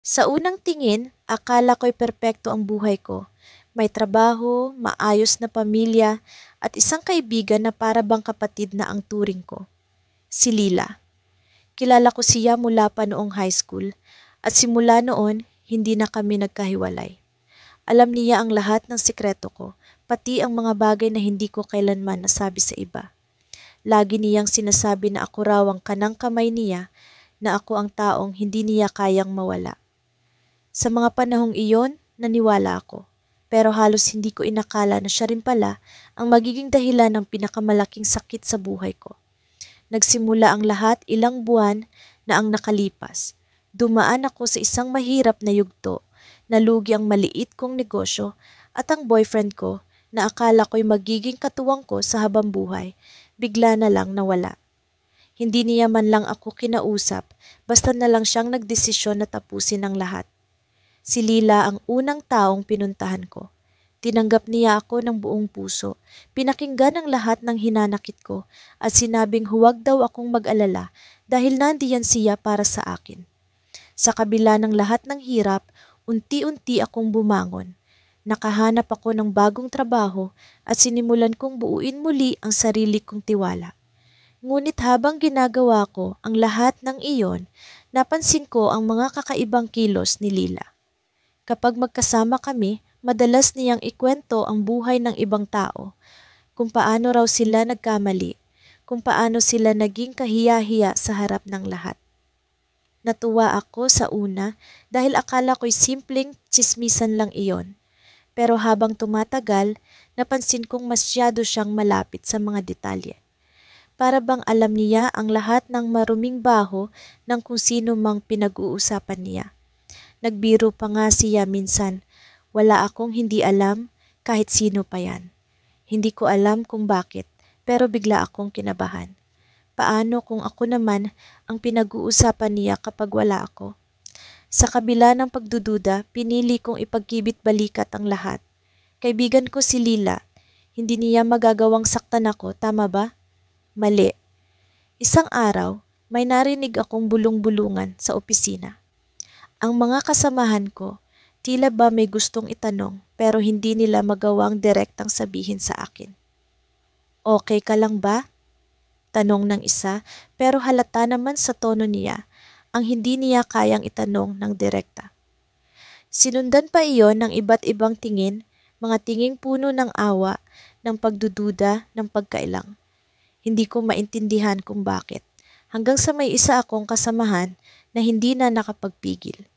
Sa unang tingin, akala ko'y perpekto ang buhay ko. May trabaho, maayos na pamilya, at isang kaibigan na para bang kapatid na ang turing ko. Si Lila. Kilala ko siya mula pa noong high school at simula noon, hindi na kami nagkahiwalay. Alam niya ang lahat ng sikreto ko, pati ang mga bagay na hindi ko kailanman nasabi sa iba. Lagi niyang sinasabi na ako raw ang kanang kamay niya, na ako ang taong hindi niya kayang mawala. Sa mga panahong iyon, naniwala ako. Pero halos hindi ko inakala na siya rin pala ang magiging dahilan ng pinakamalaking sakit sa buhay ko. Nagsimula ang lahat ilang buwan na ang nakalipas. Dumaan ako sa isang mahirap na yugto. Nalugi ang maliit kong negosyo at ang boyfriend ko na akala ko'y magiging katuwang ko sa habang buhay, bigla na lang nawala. Hindi niya man lang ako kinausap, basta na lang siyang nagdesisyon na tapusin ang lahat. Si Lila ang unang taong pinuntahan ko. Tinanggap niya ako ng buong puso. Pinakinggan ang lahat ng hinanakit ko at sinabing huwag daw akong mag-alala dahil nandiyan siya para sa akin. Sa kabila ng lahat ng hirap, unti-unti akong bumangon. Nakahanap ako ng bagong trabaho at sinimulan kong buuin muli ang sarili kong tiwala. Ngunit habang ginagawa ko ang lahat ng iyon, napansin ko ang mga kakaibang kilos ni Lila. Kapag magkasama kami, madalas niyang ikwento ang buhay ng ibang tao, kung paano raw sila nagkamali, kung paano sila naging kahiya-hiya sa harap ng lahat. Natuwa ako sa una dahil akala ko'y simpleng tsismisan lang iyon. Pero habang tumatagal, napansin kong masyado siyang malapit sa mga detalye. Para bang alam niya ang lahat ng maruming baho ng kung sino mang pinag-uusapan niya. Nagbiro pa nga siya minsan, wala akong hindi alam kahit sino pa yan. Hindi ko alam kung bakit, pero bigla akong kinabahan. Paano kung ako naman ang pinag-uusapan niya kapag wala ako? Sa kabila ng pagdududa, pinili kong ipagkibit balikat ang lahat. Kaibigan ko si Lila, hindi niya magagawang saktan ako, tama ba? Mali. Isang araw, may narinig akong bulong-bulungan sa opisina. Ang mga kasamahan ko, tila ba may gustong itanong pero hindi nila magawang direktang sabihin sa akin. Okay ka lang ba? Tanong ng isa, pero halata naman sa tono niya ang hindi niya kayang itanong ng direkta. Sinundan pa iyon ng iba't ibang tingin, mga tinging puno ng awa, ng pagdududa, ng pagkailang. Hindi ko maintindihan kung bakit, hanggang sa may isa akong kasamahan na hindi na nakapagpigil.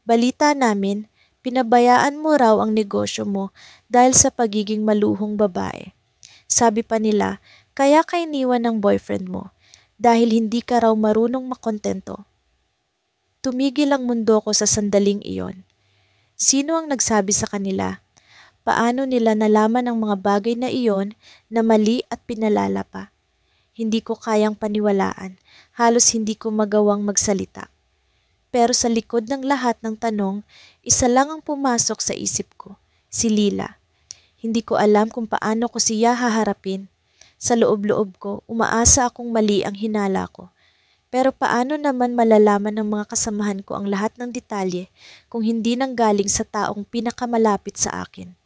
Balita namin, pinabayaan mo raw ang negosyo mo dahil sa pagiging maluhong babae. Sabi pa nila, kaya ka iniwan ng boyfriend mo dahil hindi ka raw marunong makontento. Tumigil ang mundo ko sa sandaling iyon. Sino ang nagsabi sa kanila? Paano nila nalaman ang mga bagay na iyon na mali at pinalala pa? Hindi ko kayang paniwalaan, halos hindi ko magawang magsalita. Pero sa likod ng lahat ng tanong, isa lang ang pumasok sa isip ko, si Lila. Hindi ko alam kung paano ko siya haharapin. Sa loob-loob ko, umaasa akong mali ang hinala ko. Pero paano naman malalaman ng mga kasamahan ko ang lahat ng detalye kung hindi nanggaling sa taong pinakamalapit sa akin?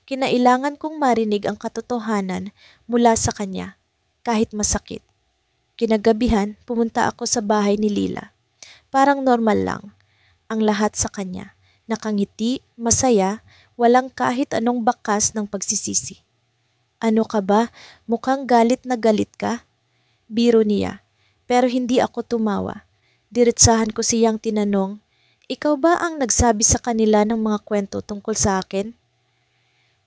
Kinailangan kong marinig ang katotohanan mula sa kanya, kahit masakit. Kinagabihan, pumunta ako sa bahay ni Lila. Parang normal lang ang lahat sa kanya. Nakangiti, masaya, walang kahit anong bakas ng pagsisisi. Ano ka ba? Mukhang galit na galit ka? Biro niya. Pero hindi ako tumawa. Diretsahan ko siyang tinanong, ikaw ba ang nagsabi sa kanila ng mga kwento tungkol sa akin?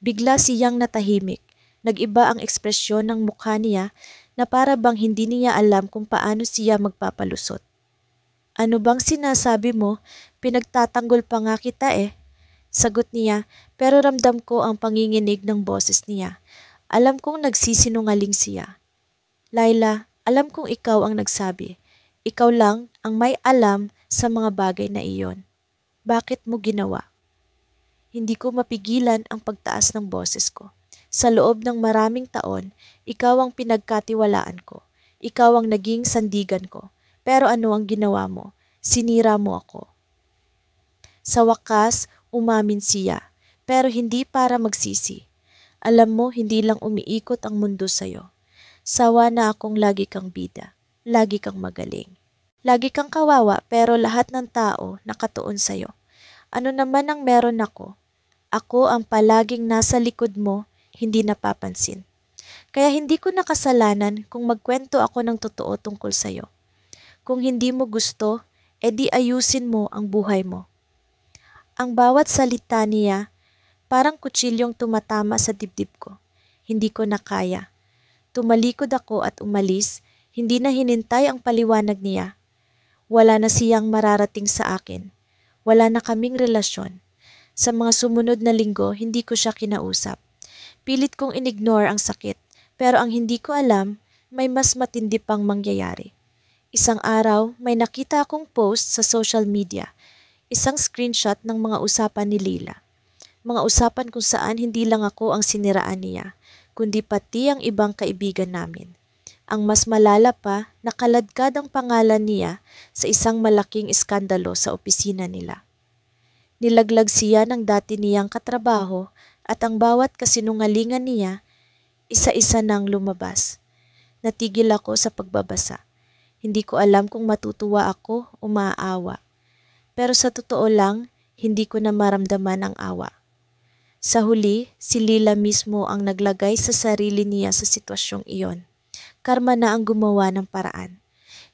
Bigla siyang natahimik. Nag-iba ang ekspresyon ng mukha niya na para bang hindi niya alam kung paano siya magpapalusot. Ano bang sinasabi mo? Pinagtatanggol pa nga kita eh. Sagot niya, pero ramdam ko ang panginginig ng boses niya. Alam kong nagsisinungaling siya. Laila, alam kong ikaw ang nagsabi. Ikaw lang ang may alam sa mga bagay na iyon. Bakit mo ginawa? Hindi ko mapigilan ang pagtaas ng boses ko. Sa loob ng maraming taon, ikaw ang pinagkatiwalaan ko. Ikaw ang naging sandigan ko. Pero ano ang ginawa mo? Sinira mo ako. Sa wakas, umamin siya, pero hindi para magsisi. Alam mo, hindi lang umiikot ang mundo sa'yo. Sawa na akong lagi kang bida, lagi kang magaling. Lagi kang kawawa pero lahat ng tao nakatuon sa'yo. Ano naman ang meron ako? Ako ang palaging nasa likod mo, hindi napapansin. Kaya hindi ko nakasalanan kung magkwento ako ng totoo tungkol sa'yo. Kung hindi mo gusto, edi ayusin mo ang buhay mo. Ang bawat salita niya, parang kutsilyong tumatama sa dibdib ko. Hindi ko na kaya. Tumalikod ako at umalis, hindi na hinintay ang paliwanag niya. Wala na siyang mararating sa akin. Wala na kaming relasyon. Sa mga sumunod na linggo, hindi ko siya kinausap. Pilit kong inignore ang sakit, pero ang hindi ko alam, may mas matindi pang mangyayari. Isang araw, may nakita akong post sa social media, isang screenshot ng mga usapan ni Lila. Mga usapan kung saan hindi lang ako ang siniraan niya, kundi pati ang ibang kaibigan namin. Ang mas malala pa, nakaladkad ang pangalan niya sa isang malaking iskandalo sa opisina nila. Nilaglag siya ng dati niyang katrabaho at ang bawat kasinungalingan niya, isa-isa nang lumabas. Natigil ako sa pagbabasa. Hindi ko alam kung matutuwa ako o maaawa. Pero sa totoo lang, hindi ko na maramdaman ang awa. Sa huli, si Lila mismo ang naglagay sa sarili niya sa sitwasyong iyon. Karma na ang gumawa ng paraan.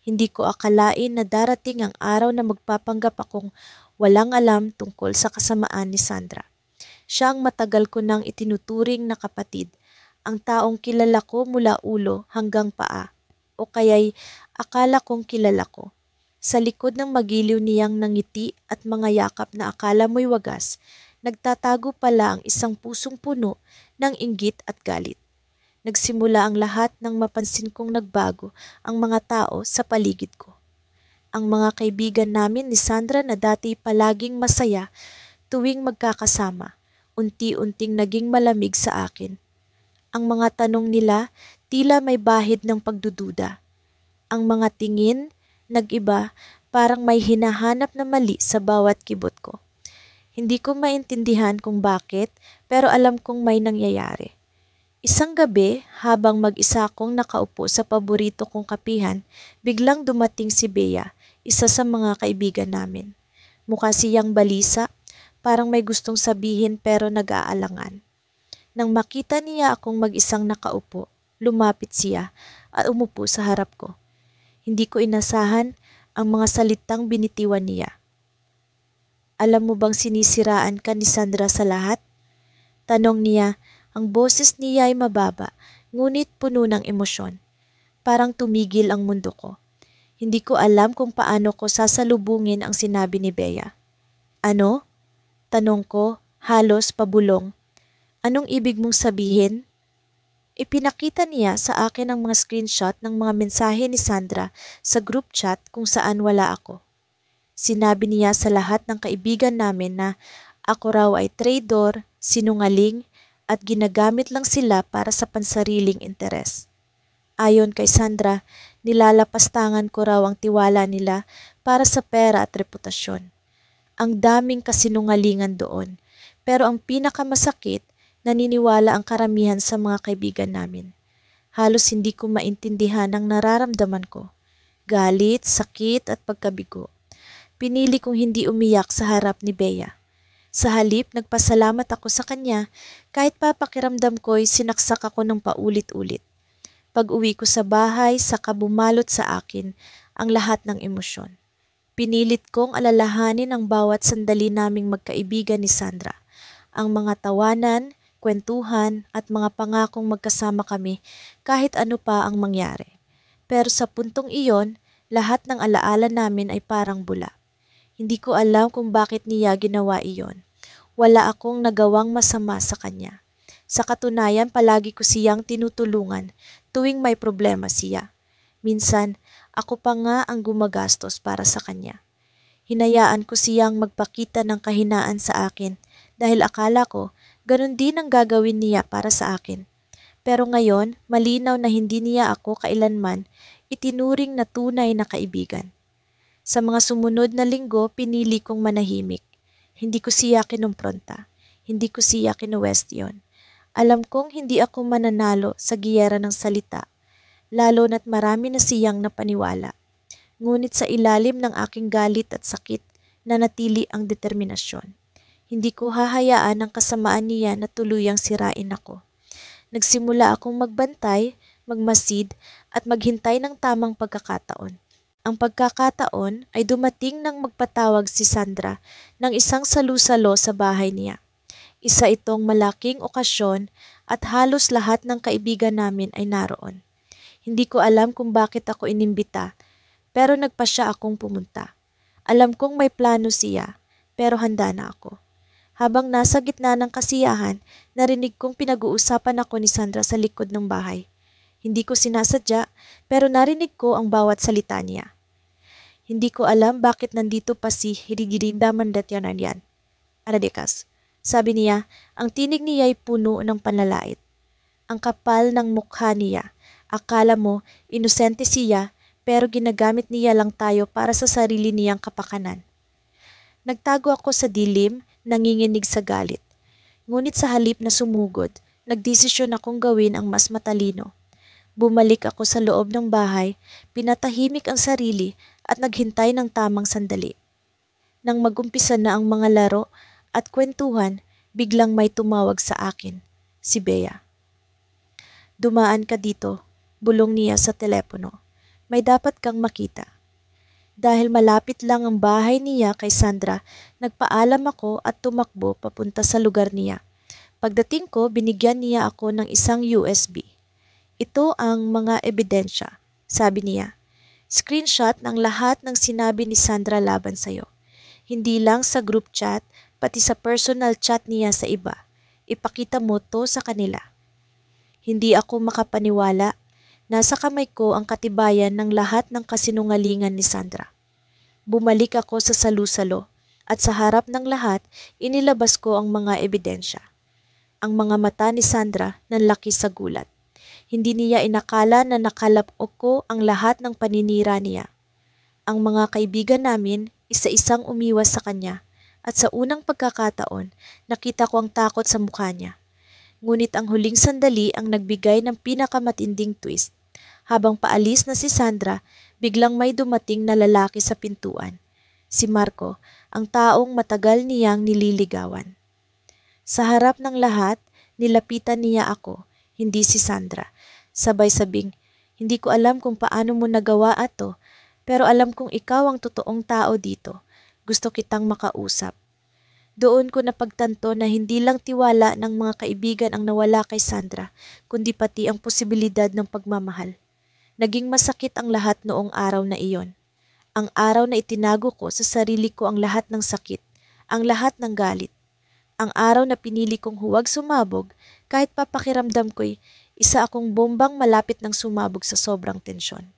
Hindi ko akalain na darating ang araw na magpapanggap akong walang alam tungkol sa kasamaan ni Sandra. Siya ang matagal ko nang itinuturing na kapatid, ang taong kilala ko mula ulo hanggang paa, o kaya'y akala kong kilala ko. Sa likod ng magiliw niyang nangiti at mga yakap na akala mo'y wagas, nagtatago pala ang isang pusong puno ng inggit at galit. Nagsimula ang lahat nang mapansin kong nagbago ang mga tao sa paligid ko. Ang mga kaibigan namin ni Sandra na dati palaging masaya tuwing magkakasama, unti-unting naging malamig sa akin. Ang mga tanong nila tila may bahid ng pagdududa. Ang mga tingin, nag-iba, parang may hinahanap na mali sa bawat kibot ko. Hindi ko maintindihan kung bakit, pero alam kong may nangyayari. Isang gabi, habang mag-isa akong nakaupo sa paborito kong kapihan, biglang dumating si Bea, isa sa mga kaibigan namin. Mukha siyang balisa, parang may gustong sabihin pero nag-aalangan. Nang makita niya akong mag-isang nakaupo, lumapit siya at umupo sa harap ko. Hindi ko inasahan ang mga salitang binitiwan niya. Alam mo bang sinisiraan ka ni Sandra sa lahat? Tanong niya. Ang boses niya ay mababa, ngunit puno ng emosyon. Parang tumigil ang mundo ko. Hindi ko alam kung paano ko sasalubungin ang sinabi ni Bea. Ano? Tanong ko, halos pabulong. Anong ibig mong sabihin? Ipinakita niya sa akin ang mga screenshot ng mga mensahe ni Sandra sa group chat kung saan wala ako. Sinabi niya sa lahat ng kaibigan namin na ako raw ay traidor, sinungaling, at ginagamit lang sila para sa pansariling interes. Ayon kay Sandra, nilalapastangan ko raw ang tiwala nila para sa pera at reputasyon. Ang daming kasinungalingan doon, pero ang pinakamasakit, naniniwala ang karamihan sa mga kaibigan namin. Halos hindi ko maintindihan ang nararamdaman ko. Galit, sakit at pagkabigo. Pinili kong hindi umiyak sa harap ni Bea. Sa halip, nagpasalamat ako sa kanya kahit papakiramdam ko'y sinaksak ako ng paulit-ulit. Pag-uwi ko sa bahay, saka bumalot sa akin ang lahat ng emosyon. Pinilit kong alalahanin ang bawat sandali naming magkaibigan ni Sandra. Ang mga tawanan, kwentuhan at mga pangakong magkasama kami kahit ano pa ang mangyari. Pero sa puntong iyon, lahat ng alaala namin ay parang bula. Hindi ko alam kung bakit niya ginawa iyon. Wala akong nagawang masama sa kanya. Sa katunayan, palagi ko siyang tinutulungan tuwing may problema siya. Minsan, ako pa nga ang gumagastos para sa kanya. Hinayaan ko siyang magpakita ng kahinaan sa akin dahil akala ko ganun din ang gagawin niya para sa akin. Pero ngayon, malinaw na hindi niya ako kailanman itinuring na tunay na kaibigan. Sa mga sumunod na linggo, pinili kong manahimik. Hindi ko siya kinumpronta. Hindi ko siya kinuwestiyon. Alam kong hindi ako mananalo sa giyera ng salita, lalo na't marami na siyang napaniwala. Ngunit sa ilalim ng aking galit at sakit, nanatili ang determinasyon. Hindi ko hahayaan ang kasamaan niya na tuluyang sirain ako. Nagsimula akong magbantay, magmasid, at maghintay ng tamang pagkakataon. Ang pagkakataon ay dumating nang magpatawag si Sandra ng isang salu-salo sa bahay niya. Isa itong malaking okasyon at halos lahat ng kaibigan namin ay naroon. Hindi ko alam kung bakit ako inimbita, pero nagpa siya akong pumunta. Alam kong may plano siya, pero handa na ako. Habang nasa gitna ng kasiyahan, narinig kong pinag-uusapan ako ni Sandra sa likod ng bahay. Hindi ko sinasadya, pero narinig ko ang bawat salita niya. Hindi ko alam bakit nandito pa si Hirigirinda Mandatyanan yan. Aradikas. Sabi niya, ang tinig niya ay puno ng panlalait. Ang kapal ng mukha niya. Akala mo, inosente siya, pero ginagamit niya lang tayo para sa sarili niyang kapakanan. Nagtago ako sa dilim, nanginginig sa galit. Ngunit sa halip na sumugod, nagdesisyon akong gawin ang mas matalino. Bumalik ako sa loob ng bahay, pinatahimik ang sarili at naghintay ng tamang sandali. Nang magumpisa na ang mga laro at kwentuhan, biglang may tumawag sa akin, si Bea. Dumaan ka dito, bulong niya sa telepono. May dapat kang makita. Dahil malapit lang ang bahay niya kay Sandra, nagpaalam ako at tumakbo papunta sa lugar niya. Pagdating ko, binigyan niya ako ng isang USB. Ito ang mga ebidensya, sabi niya. Screenshot ng lahat ng sinabi ni Sandra laban sa'yo. Hindi lang sa group chat, pati sa personal chat niya sa iba. Ipakita mo to sa kanila. Hindi ako makapaniwala. Nasa kamay ko ang katibayan ng lahat ng kasinungalingan ni Sandra. Bumalik ako sa salu-salo at sa harap ng lahat, inilabas ko ang mga ebidensya. Ang mga mata ni Sandra nanlaki sa gulat. Hindi niya inakala na nakalapok ko ang lahat ng paninira niya. Ang mga kaibigan namin, isa-isang umiwas sa kanya at sa unang pagkakataon, nakita ko ang takot sa mukha niya. Ngunit ang huling sandali ang nagbigay ng pinakamatinding twist. Habang paalis na si Sandra, biglang may dumating na lalaki sa pintuan. Si Marco, ang taong matagal niyang nililigawan. Sa harap ng lahat, nilapitan niya ako, hindi si Sandra. Sabay sabing, hindi ko alam kung paano mo nagawa ato, pero alam kong ikaw ang totoong tao dito. Gusto kitang makausap. Doon ko napagtanto na hindi lang tiwala ng mga kaibigan ang nawala kay Sandra, kundi pati ang posibilidad ng pagmamahal. Naging masakit ang lahat noong araw na iyon. Ang araw na itinago ko sa sarili ko ang lahat ng sakit, ang lahat ng galit. Ang araw na pinili kong huwag sumabog kahit papakiramdam ko'y isa akong bombang malapit ng sumabog sa sobrang tensyon.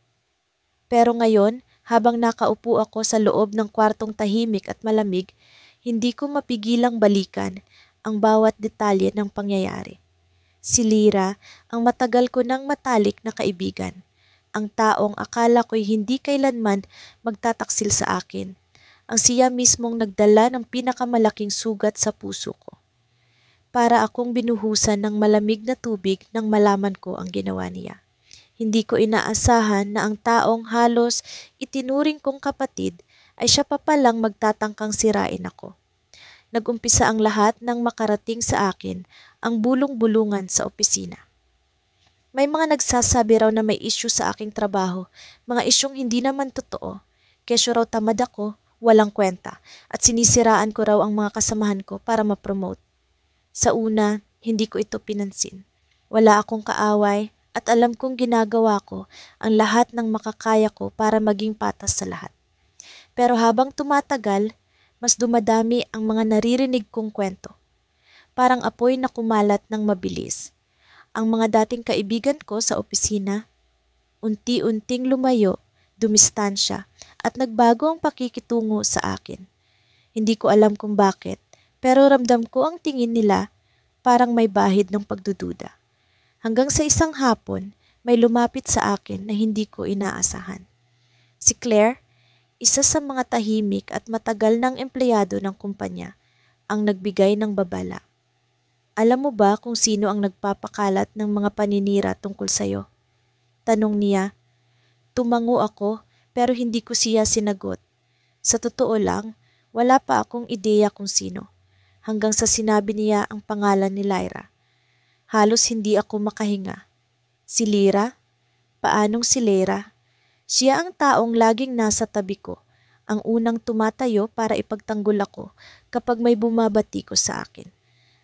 Pero ngayon, habang nakaupo ako sa loob ng kwartong tahimik at malamig, hindi ko mapigilang balikan ang bawat detalye ng pangyayari. Si Lyra, ang matagal ko nang matalik na kaibigan. Ang taong akala ko'y hindi kailanman magtataksil sa akin. Ang siya mismong nagdala ng pinakamalaking sugat sa puso ko. Para akong binuhusan ng malamig na tubig nang malaman ko ang ginawa niya. Hindi ko inaasahan na ang taong halos itinuring kong kapatid ay siya pa palang magtatangkang sirain ako. Nagumpisa ang lahat nang makarating sa akin ang bulong-bulungan sa opisina. May mga nagsasabi raw na may issue sa aking trabaho, mga isyong hindi naman totoo. Kesyo raw tamad ako, walang kwenta, at sinisiraan ko raw ang mga kasamahan ko para ma-promote. Sa una, hindi ko ito pinansin. Wala akong kaaway at alam kong ginagawa ko ang lahat ng makakaya ko para maging patas sa lahat. Pero habang tumatagal, mas dumadami ang mga naririnig kong kwento. Parang apoy na kumalat ng mabilis. Ang mga dating kaibigan ko sa opisina, unti-unting lumayo, dumistansya at nagbago ang pakikitungo sa akin. Hindi ko alam kung bakit, pero ramdam ko ang tingin nila parang may bahid ng pagdududa. Hanggang sa isang hapon, may lumapit sa akin na hindi ko inaasahan. Si Claire, isa sa mga tahimik at matagal ng empleyado ng kumpanya, ang nagbigay ng babala. Alam mo ba kung sino ang nagpapakalat ng mga paninira tungkol sa'yo? Tanong niya. Tumango ako pero hindi ko siya sinagot. Sa totoo lang, wala pa akong ideya kung sino. Hanggang sa sinabi niya ang pangalan ni Lyra. Halos hindi ako makahinga. Si Lyra? Paanong si Lyra? Siya ang taong laging nasa tabi ko, ang unang tumatayo para ipagtanggol ako kapag may bumabati ko sa akin.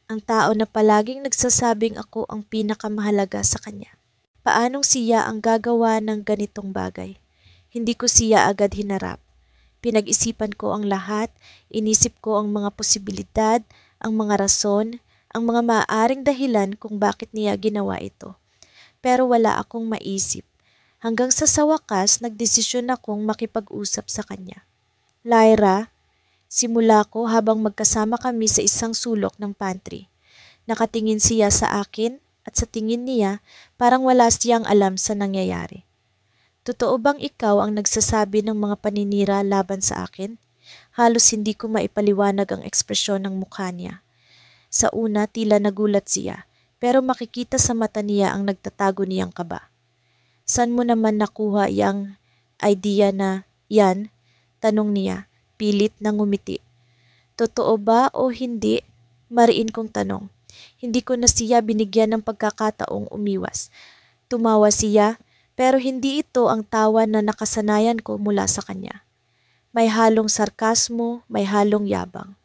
Ang tao na palaging nagsasabing ako ang pinakamahalaga sa kanya. Paanong siya ang gagawa ng ganitong bagay? Hindi ko siya agad hinarap. Pinag-isipan ko ang lahat, inisip ko ang mga posibilidad, ang mga rason, ang mga maaaring dahilan kung bakit niya ginawa ito. Pero wala akong maisip. Hanggang sa wakas, nagdesisyon akong makipag-usap sa kanya. Lyra, simula ko habang magkasama kami sa isang sulok ng pantry. Nakatingin siya sa akin at sa tingin niya parang wala siyang alam sa nangyayari. Totoo bang ikaw ang nagsasabi ng mga paninira laban sa akin? Halos hindi ko maipaliwanag ang ekspresyon ng mukha niya. Sa una tila nagulat siya, pero makikita sa mata niya ang nagtatago niyang kaba. Saan mo naman nakuha yang idea na yan? Tanong niya, pilit na ngumiti. Totoo ba o hindi? Mariin kong tanong. Hindi ko na siya binigyan ng pagkakataong umiwas. Tumawa siya, pero hindi ito ang tawa na nakasanayan ko mula sa kanya. May halong sarkasmo, may halong yabang.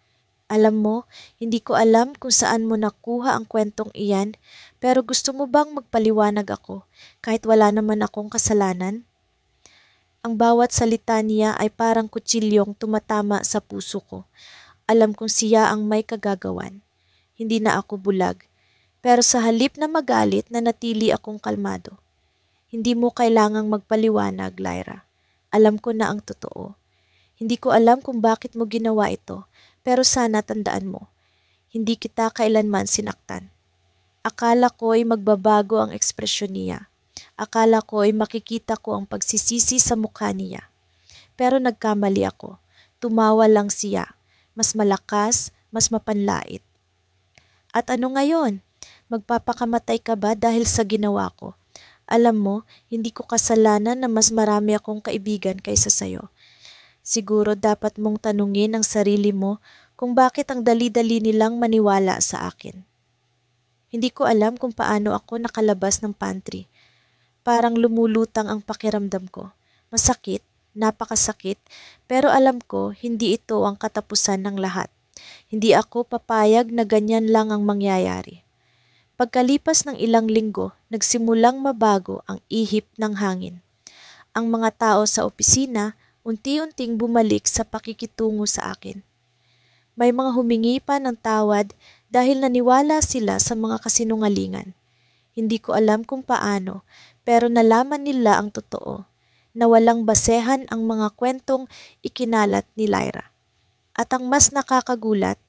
Alam mo, hindi ko alam kung saan mo nakuha ang kwentong iyan, pero gusto mo bang magpaliwanag ako kahit wala naman akong kasalanan? Ang bawat salita niya ay parang kutsilyong tumatama sa puso ko. Alam kong siya ang may kagagawan. Hindi na ako bulag. Pero sa halip na magalit, nanatili akong kalmado. Hindi mo kailangang magpaliwanag, Lyra. Alam ko na ang totoo. Hindi ko alam kung bakit mo ginawa ito, pero sana tandaan mo. Hindi kita kailanman sinaktan. Akala ko ay magbabago ang ekspresyon niya. Akala ko ay makikita ko ang pagsisisi sa mukha niya. Pero nagkamali ako. Tumawa lang siya. Mas malakas, mas mapanlait. At ano ngayon? Magpapakamatay ka ba dahil sa ginawa ko? Alam mo, hindi ko kasalanan na mas marami akong kaibigan kaysa sayo. Siguro dapat mong tanungin ang sarili mo kung bakit ang dali-dali nilang maniwala sa akin. Hindi ko alam kung paano ako nakalabas ng pantry. Parang lumulutang ang pakiramdam ko. Masakit, napakasakit, pero alam ko hindi ito ang katapusan ng lahat. Hindi ako papayag na ganyan lang ang mangyayari. Pagkalipas ng ilang linggo, nagsimulang mabago ang ihip ng hangin. Ang mga tao sa opisina unti-unting bumalik sa pakikitungo sa akin. May mga humingi pa ng tawad dahil naniwala sila sa mga kasinungalingan. Hindi ko alam kung paano, pero nalaman nila ang totoo, na walang basehan ang mga kwentong ikinalat ni Lyra. At ang mas nakakagulat,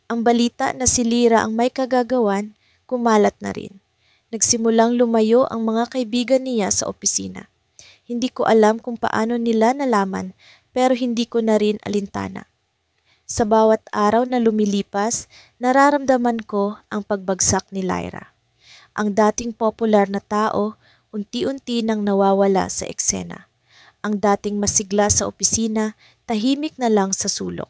ang balita na si Lyra ang may kagagawan, kumalat na rin. Nagsimulang lumayo ang mga kaibigan niya sa opisina. Hindi ko alam kung paano nila nalaman, pero hindi ko na rin alintana. Sa bawat araw na lumilipas, nararamdaman ko ang pagbagsak ni Lyra. Ang dating popular na tao, unti-unti nang nawawala sa eksena. Ang dating masigla sa opisina, tahimik na lang sa sulok.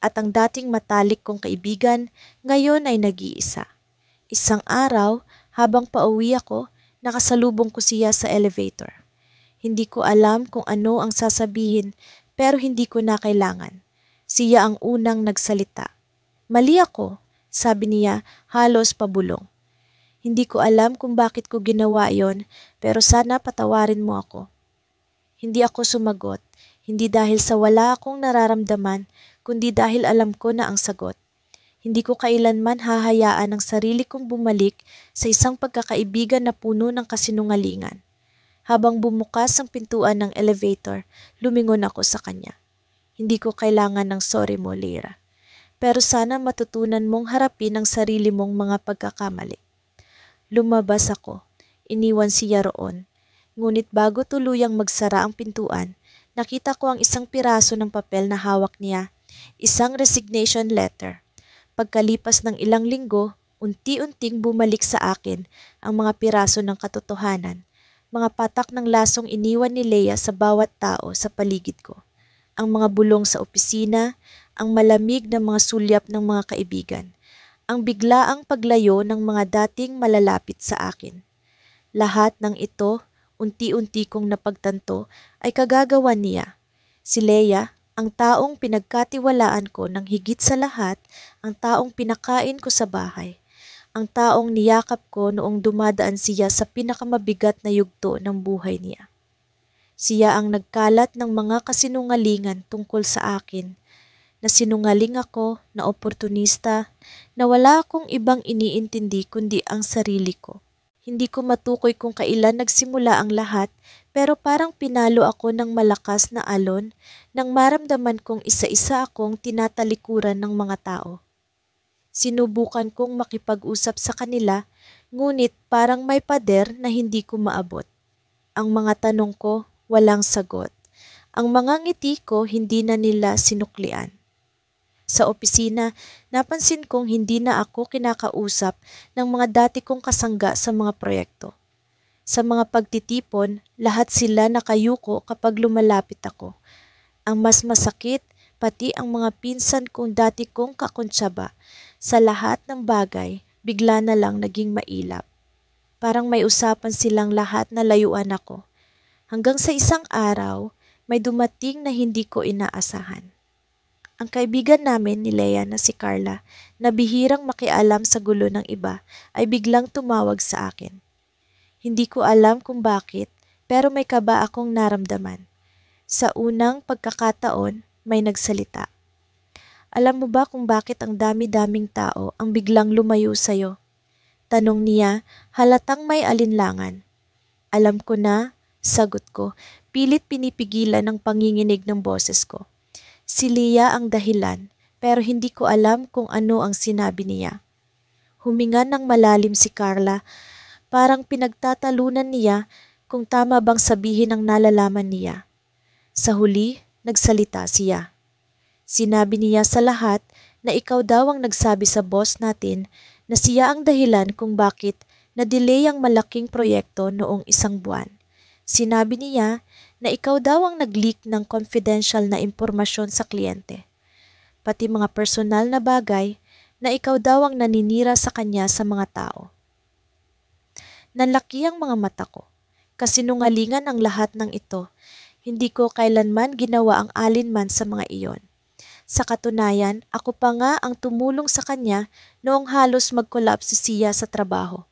At ang dating matalik kong kaibigan, ngayon ay nag-iisa. Isang araw, habang pauwi ako, nakasalubong ko siya sa elevator. Hindi ko alam kung ano ang sasabihin, pero hindi ko na kailangan. Siya ang unang nagsalita. Mali ako, sabi niya, halos pabulong. Hindi ko alam kung bakit ko ginawa yon, pero sana patawarin mo ako. Hindi ako sumagot, hindi dahil sa wala akong nararamdaman, kundi dahil alam ko na ang sagot. Hindi ko kailanman hahayaan ang sarili kong bumalik sa isang pagkakaibigan na puno ng kasinungalingan. Habang bumukas ang pintuan ng elevator, lumingon ako sa kanya. Hindi ko kailangan ng sorry mo, Lyra. Pero sana matutunan mong harapin ang sarili mong mga pagkakamali. Lumabas ako. Iniwan siya roon. Ngunit bago tuluyang magsara ang pintuan, nakita ko ang isang piraso ng papel na hawak niya, isang resignation letter. Pagkalipas ng ilang linggo, unti-unting bumalik sa akin ang mga piraso ng katotohanan, mga patak ng lasong iniwan ni Leia sa bawat tao sa paligid ko. Ang mga bulong sa opisina, ang malamig na mga sulyap ng mga kaibigan, ang biglaang paglayo ng mga dating malalapit sa akin. Lahat ng ito, unti-unti kong napagtanto ay kagagawa niya. Si Leia, ang taong pinagkatiwalaan ko ng higit sa lahat, ang taong pinakain ko sa bahay, ang taong niyakap ko noong dumadaan siya sa pinakamabigat na yugto ng buhay niya. Siya ang nagkalat ng mga kasinungalingan tungkol sa akin, na sinungaling ako, na oportunista, na wala akong ibang iniintindi kundi ang sarili ko. Hindi ko matukoy kung kailan nagsimula ang lahat, pero parang pinalo ako ng malakas na alon nang maramdaman kong isa-isa akong tinatalikuran ng mga tao. Sinubukan kong makipag-usap sa kanila, ngunit parang may pader na hindi ko maabot. Ang mga tanong ko, walang sagot. Ang mga ngiti ko, hindi na nila sinuklian. Sa opisina, napansin kong hindi na ako kinakausap ng mga dati kong kasangga sa mga proyekto. Sa mga pagtitipon, lahat sila nakayuko kapag lumalapit ako. Ang mas masakit, pati ang mga pinsan kong dati kong kakontsaba, sa lahat ng bagay, bigla na lang naging mailap. Parang may usapan silang lahat na layuan ako. Hanggang sa isang araw, may dumating na hindi ko inaasahan. Ang kaibigan namin ni Leia na si Carla, na bihirang makialam sa gulo ng iba, ay biglang tumawag sa akin. Hindi ko alam kung bakit, pero may kaba akong naramdaman. Sa unang pagkakataon, may nagsalita. Alam mo ba kung bakit ang dami-daming tao ang biglang lumayo sa'yo? Tanong niya, halatang may alinlangan. Alam ko na, sagot ko, pilit pinipigilan ang panginginig ng boses ko. Si Leia ang dahilan, pero hindi ko alam kung ano ang sinabi niya. Huminga ng malalim si Carla, parang pinagtatalunan niya kung tama bang sabihin ang nalalaman niya. Sa huli, nagsalita siya. Sinabi niya sa lahat na ikaw daw ang nagsabi sa boss natin na siya ang dahilan kung bakit na-delay ang malaking proyekto noong isang buwan. Sinabi niya na ikaw daw ang nag-leak ng confidential na impormasyon sa kliyente. Pati mga personal na bagay na ikaw daw ang naninira sa kanya sa mga tao. Nanlaki ang mga mata ko. Kasinungalingan ang lahat ng ito. Hindi ko kailanman ginawa ang alinman sa mga iyon. Sa katunayan, ako pa nga ang tumulong sa kanya noong halos mag-collapse siya sa trabaho.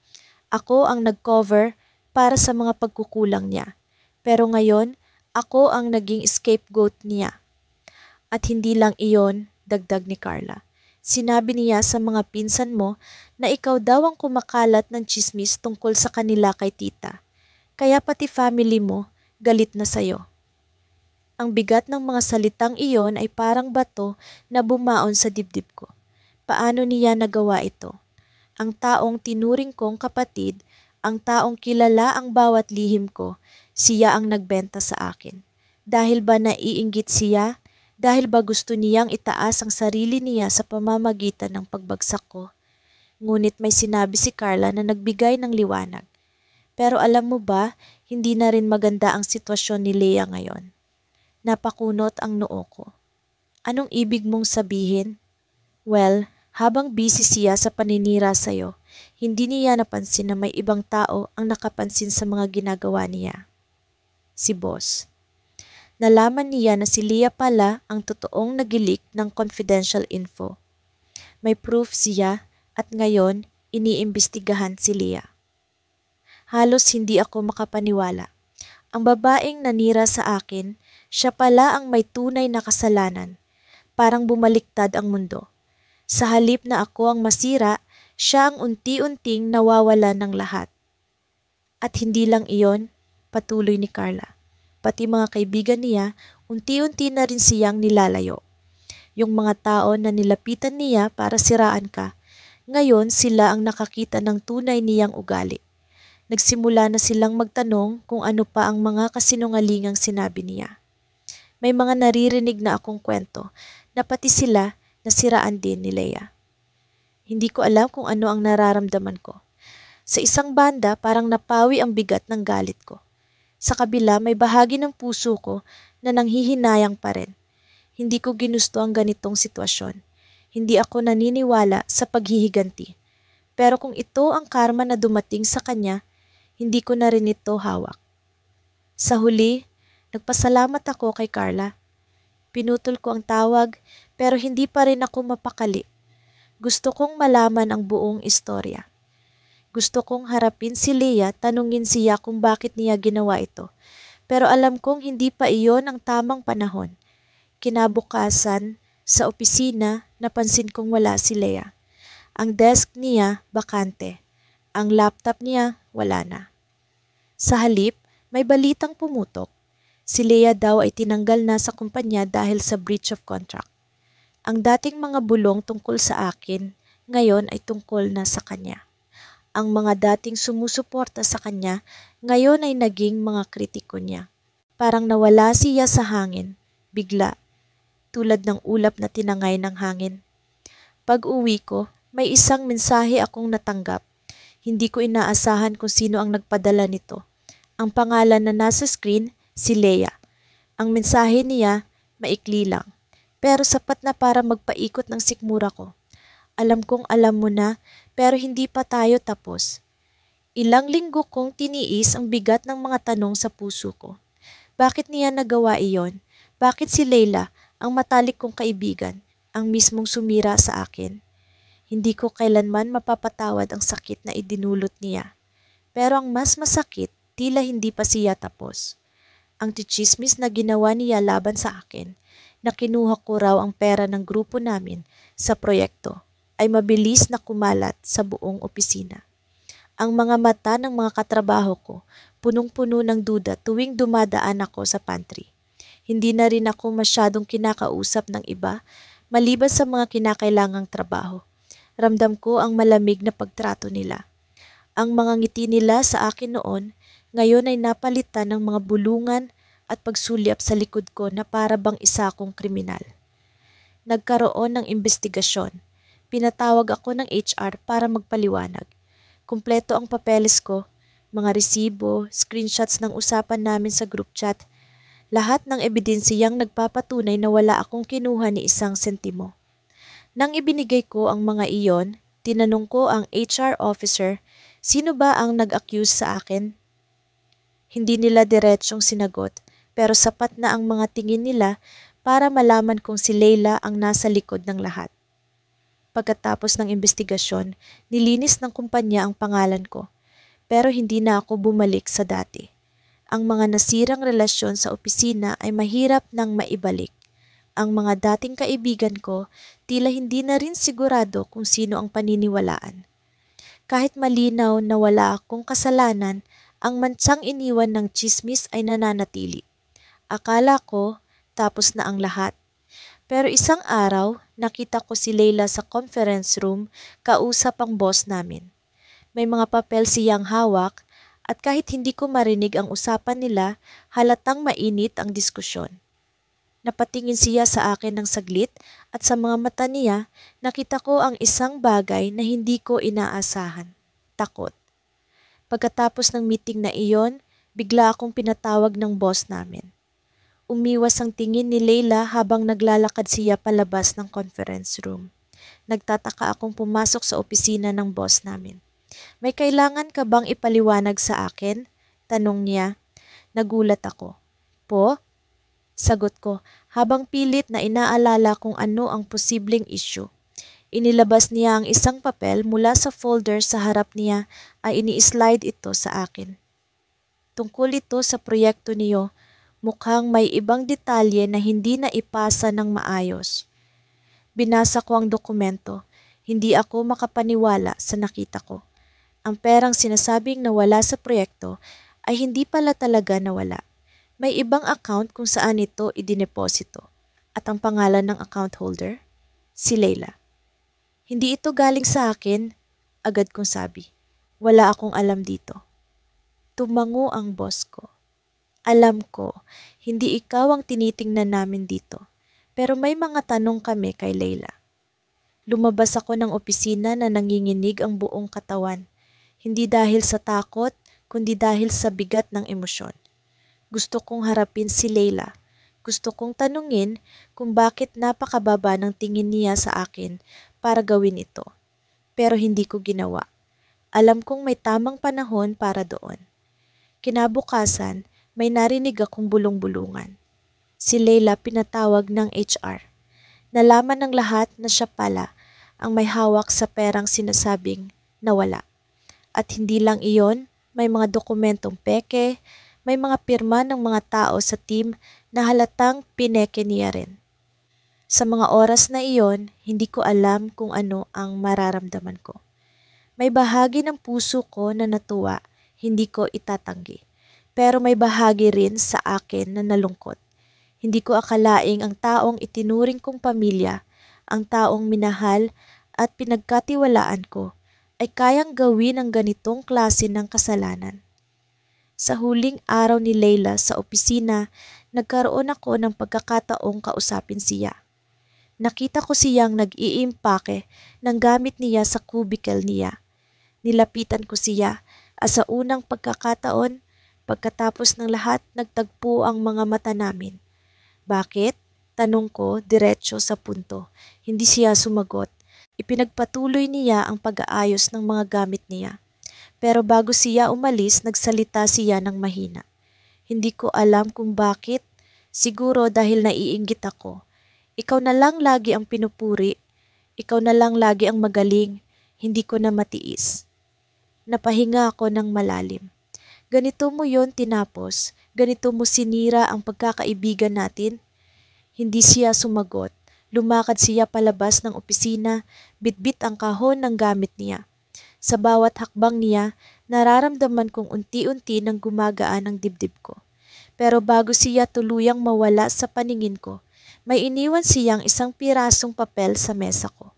Ako ang nag-cover para sa mga pagkukulang niya. Pero ngayon, ako ang naging scapegoat niya. At hindi lang iyon, dagdag ni Carla. Sinabi niya sa mga pinsan mo na ikaw daw ang kumakalat ng tsismis tungkol sa kanila kay tita. Kaya pati family mo, galit na sayo. Ang bigat ng mga salitang iyon ay parang bato na bumaon sa dibdib ko. Paano niya nagawa ito? Ang taong tinuring kong kapatid, ang taong kilala ang bawat lihim ko, siya ang nagbenta sa akin. Dahil ba naiinggit siya? Dahil ba gusto niyang itaas ang sarili niya sa pamamagitan ng pagbagsak ko? Ngunit may sinabi si Carla na nagbigay ng liwanag. Pero alam mo ba, hindi na rin maganda ang sitwasyon ni Leia ngayon. Napakunot ang noo ko. Anong ibig mong sabihin? Well, habang busy siya sa paninira sa'yo, hindi niya napansin na may ibang tao ang nakapansin sa mga ginagawa niya. Si boss. Nalaman niya na si Leia pala ang totoong nagilik ng confidential info. May proof siya at ngayon iniimbestigahan si Leia. Halos hindi ako makapaniwala. Ang babaeng nanira sa akin, siya pala ang may tunay na kasalanan. Parang bumaliktad ang mundo. Sa halip na ako ang masira, siya ang unti-unting nawawala ng lahat. At hindi lang iyon, patuloy ni Carla. Pati mga kaibigan niya, unti-unti na rin siyang nilalayo. Yung mga tao na nilapitan niya para siraan ka, ngayon sila ang nakakita ng tunay niyang ugali. Nagsimula na silang magtanong kung ano pa ang mga kasinungalingang sinabi niya. May mga naririnig na akong kwento na pati sila nasiraan din ni Leia. Hindi ko alam kung ano ang nararamdaman ko. Sa isang banda, parang napawi ang bigat ng galit ko. Sa kabila, may bahagi ng puso ko na nanghihinayang pa rin. Hindi ko ginusto ang ganitong sitwasyon. Hindi ako naniniwala sa paghihiganti. Pero kung ito ang karma na dumating sa kanya, hindi ko na rin ito hawak. Sa huli, nagpasalamat ako kay Carla. Pinutol ko ang tawag pero hindi pa rin ako mapakali. Gusto kong malaman ang buong istorya. Gusto kong harapin si Leah, tanungin siya kung bakit niya ginawa ito. Pero alam kong hindi pa iyon ang tamang panahon. Kinabukasan, sa opisina, napansin kong wala si Leah. Ang desk niya, bakante. Ang laptop niya, wala na. Sa halip, may balitang pumutok. Si Leah daw ay tinanggal na sa kumpanya dahil sa breach of contract. Ang dating mga bulong tungkol sa akin, ngayon ay tungkol na sa kanya. Ang mga dating sumusuporta sa kanya, ngayon ay naging mga kritiko niya. Parang nawala siya sa hangin, bigla, tulad ng ulap na tinangay ng hangin. Pag-uwi ko, may isang mensahe akong natanggap. Hindi ko inaasahan kung sino ang nagpadala nito. Ang pangalan na nasa screen, si Leah. Ang mensahe niya, maikli lang. Pero sapat na para magpaikot ng sikmura ko. Alam kong alam mo na, pero hindi pa tayo tapos. Ilang linggo kong tiniis ang bigat ng mga tanong sa puso ko. Bakit niya nagawa iyon? Bakit si Leila, ang matalik kong kaibigan, ang mismong sumira sa akin? Hindi ko kailanman mapapatawad ang sakit na idinulot niya. Pero ang mas masakit, tila hindi pa siya tapos. Ang tsismis na ginawa niya laban sa akin, na kinuha ko raw ang pera ng grupo namin sa proyekto, ay mabilis na kumalat sa buong opisina. Ang mga mata ng mga katrabaho ko, punong-puno ng duda tuwing dumadaan ako sa pantry. Hindi na rin ako masyadong kinakausap ng iba, maliban sa mga kinakailangang trabaho. Ramdam ko ang malamig na pagtrato nila. Ang mga ngiti nila sa akin noon, ngayon ay napalitan ng mga bulungan at pagsulyap sa likod ko na para bang isa akong kriminal. Nagkaroon ng investigasyon. Pinatawag ako ng HR para magpaliwanag. Kumpleto ang papeles ko, mga resibo, screenshots ng usapan namin sa group chat, lahat ng ebidensiyang nagpapatunay na wala akong kinuha ni isang sentimo. Nang ibinigay ko ang mga iyon, tinanong ko ang HR officer, sino ba ang nag-accuse sa akin? Hindi nila diretsyong sinagot, pero sapat na ang mga tingin nila para malaman kung si Leila ang nasa likod ng lahat. Pagkatapos ng investigasyon, nilinis ng kumpanya ang pangalan ko, pero hindi na ako bumalik sa dati. Ang mga nasirang relasyon sa opisina ay mahirap nang maibalik. Ang mga dating kaibigan ko, tila hindi na rin sigurado kung sino ang paniniwalaan. Kahit malinaw na wala akong kasalanan, ang mansang iniwan ng tsismis ay nananatili. Akala ko, tapos na ang lahat. Pero isang araw, nakita ko si Leila sa conference room, kausap ang boss namin. May mga papel siyang hawak, at kahit hindi ko marinig ang usapan nila, halatang mainit ang diskusyon. Napatingin siya sa akin ng saglit at sa mga mata niya, nakita ko ang isang bagay na hindi ko inaasahan. Takot. Pagkatapos ng meeting na iyon, bigla akong pinatawag ng boss namin. Umiwas ang tingin ni Leila habang naglalakad siya palabas ng conference room. Nagtataka akong pumasok sa opisina ng boss namin. May kailangan ka bang ipaliwanag sa akin? Tanong niya. Nagulat ako. Po? Sagot ko, habang pilit na inaalala kung ano ang posibleng issue. Inilabas niya ang isang papel mula sa folder sa harap niya ay ini-slide ito sa akin. Tungkol ito sa proyekto niyo, mukhang may ibang detalye na hindi na ipasa ng maayos. Binasa ko ang dokumento. Hindi ako makapaniwala sa nakita ko. Ang perang sinasabing nawala sa proyekto ay hindi pala talaga nawala. May ibang account kung saan ito idineposito. At ang pangalan ng account holder? Si Leila. Hindi ito galing sa akin, agad kong sabi. Wala akong alam dito. Tumango ang boss ko. Alam ko, hindi ikaw ang tinitingnan namin dito. Pero may mga tanong kami kay Leila. Lumabas ako ng opisina na nanginginig ang buong katawan. Hindi dahil sa takot, kundi dahil sa bigat ng emosyon. Gusto kong harapin si Leila. Gusto kong tanungin kung bakit napakababa ng tingin niya sa akin para gawin ito. Pero hindi ko ginawa. Alam kong may tamang panahon para doon. Kinabukasan, may narinig akong bulong-bulungan. Si Leila pinatawag ng HR. Nalaman ng lahat na siya pala ang may hawak sa perang sinasabing nawala. At hindi lang iyon, may mga dokumentong peke, may mga pirma ng mga tao sa team na halatang pineke niya rin. Sa mga oras na iyon, hindi ko alam kung ano ang mararamdaman ko. May bahagi ng puso ko na natuwa, hindi ko itatanggi. Pero may bahagi rin sa akin na nalungkot. Hindi ko akalaing ang taong itinuring kong pamilya, ang taong minahal at pinagkatiwalaan ko, ay kayang gawin ang ganitong klase ng kasalanan. Sa huling araw ni Leila sa opisina, nagkaroon ako ng pagkakataong kausapin siya. Nakita ko siyang nag-iimpake ng gamit niya sa cubicle niya. Nilapitan ko siya at sa unang pagkakataon, pagkatapos ng lahat, nagtagpo ang mga mata namin. Bakit? Tanong ko, diretso sa punto. Hindi siya sumagot. Ipinagpatuloy niya ang pag-aayos ng mga gamit niya. Pero bago siya umalis, nagsalita siya ng mahina. Hindi ko alam kung bakit. Siguro dahil naiinggit ako. Ikaw na lang lagi ang pinupuri. Ikaw na lang lagi ang magaling. Hindi ko na matiis. Napahinga ako ng malalim. Ganito mo yon tinapos. Ganito mo sinira ang pagkakaibigan natin. Hindi siya sumagot. Lumakad siya palabas ng opisina, bitbit ang kahon ng gamit niya. Sa bawat hakbang niya, nararamdaman kong unti-unti nang gumagaan ang dibdib ko. Pero bago siya tuluyang mawala sa paningin ko, may iniwan siyang isang pirasong papel sa mesa ko.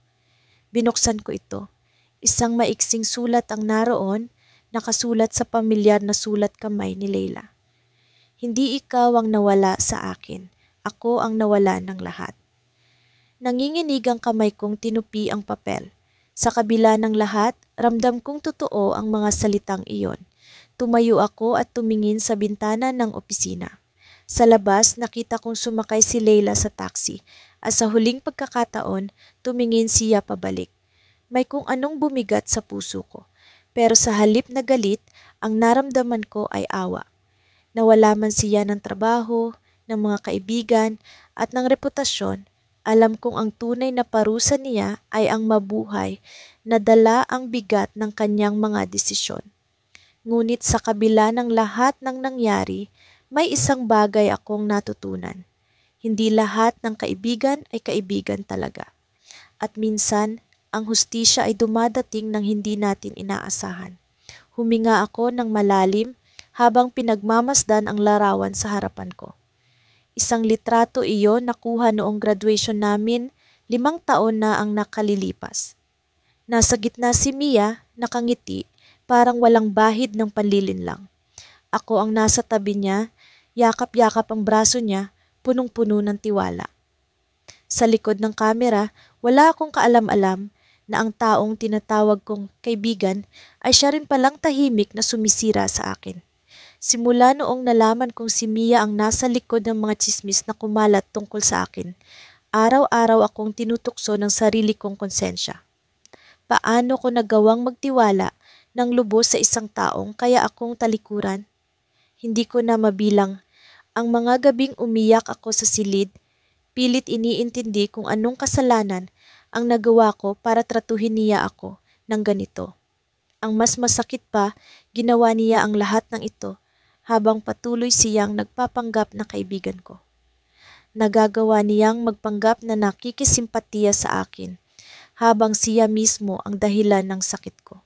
Binuksan ko ito. Isang maiksing sulat ang naroon, nakasulat sa pamilyar na sulat kamay ni Leila. Hindi ikaw ang nawala sa akin. Ako ang nawala ng lahat. Nanginginig ang kamay kong tinupi ang papel. Sa kabila ng lahat, ramdam kong totoo ang mga salitang iyon. Tumayo ako at tumingin sa bintana ng opisina. Sa labas, nakita kong sumakay si Leila sa taxi at sa huling pagkakataon, tumingin siya pabalik. May kung anong bumigat sa puso ko. Pero sa halip na galit, ang naramdaman ko ay awa. Nawala man siya ng trabaho, ng mga kaibigan at ng reputasyon, alam kong ang tunay na parusa niya ay ang mabuhay na dala ang bigat ng kanyang mga desisyon. Ngunit sa kabila ng lahat ng nangyari, may isang bagay akong natutunan. Hindi lahat ng kaibigan ay kaibigan talaga. At minsan, ang hustisya ay dumadating ng hindi natin inaasahan. Huminga ako ng malalim habang pinagmamasdan ang larawan sa harapan ko. Isang litrato iyon nakuha noong graduation namin, 5 taon na ang nakalilipas. Nasa gitna si Mia, nakangiti, parang walang bahid ng panlilinlang. Ako ang nasa tabi niya, yakap-yakap ang braso niya, punong-puno ng tiwala. Sa likod ng kamera, wala akong kaalam-alam na ang taong tinatawag kong kaibigan ay siya rin palang tahimik na sumisira sa akin. Simula noong nalaman kong si Mia ang nasa likod ng mga tsismis na kumalat tungkol sa akin, araw-araw akong tinutukso ng sarili kong konsensya. Paano ko nagawang magtiwala ng lubos sa isang taong kaya akong talikuran? Hindi ko na mabilang. Ang mga gabing umiyak ako sa silid, pilit iniintindi kung anong kasalanan ang nagawa ko para tratuhin niya ako ng ganito. Ang mas masakit pa, ginawa niya ang lahat ng ito habang patuloy siyang nagpapanggap na kaibigan ko. Nagagawa niyang magpanggap na nakikisimpatiya sa akin habang siya mismo ang dahilan ng sakit ko.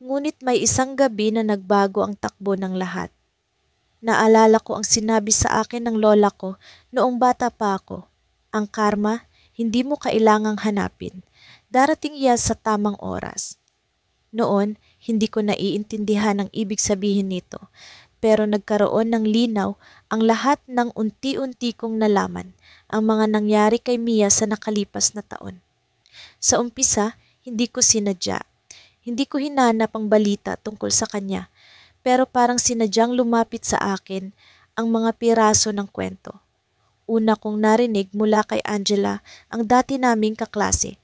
Ngunit may isang gabi na nagbago ang takbo ng lahat. Naalala ko ang sinabi sa akin ng lola ko noong bata pa ako. Ang karma, hindi mo kailangang hanapin. Darating iyan sa tamang oras. Noon, hindi ko naiintindihan ang ibig sabihin nito. Pero nagkaroon ng linaw ang lahat ng unti-unti kong nalaman ang mga nangyari kay Mia sa nakalipas na taon. Sa umpisa, hindi ko sinadya. Hindi ko hinanap ang balita tungkol sa kanya, pero parang sinadyang lumapit sa akin ang mga piraso ng kwento. Una kong narinig mula kay Angela ang dati naming kaklase.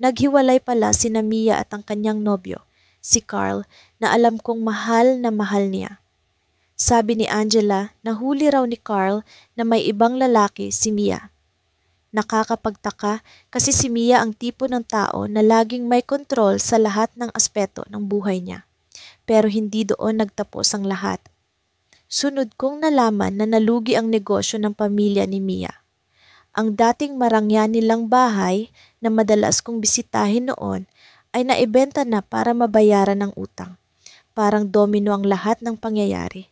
Naghiwalay pala si Mia at ang kanyang nobyo, si Carl, na alam kong mahal na mahal niya. Sabi ni Angela, nahuli raw ni Carl na may ibang lalaki si Mia. Nakakapagtaka kasi si Mia ang tipo ng tao na laging may kontrol sa lahat ng aspeto ng buhay niya. Pero hindi doon nagtapos ang lahat. Sunod kong nalaman na nalugi ang negosyo ng pamilya ni Mia. Ang dating marangya nilang bahay na madalas kong bisitahin noon ay naibenta na para mabayaran ang utang. Parang domino ang lahat ng pangyayari.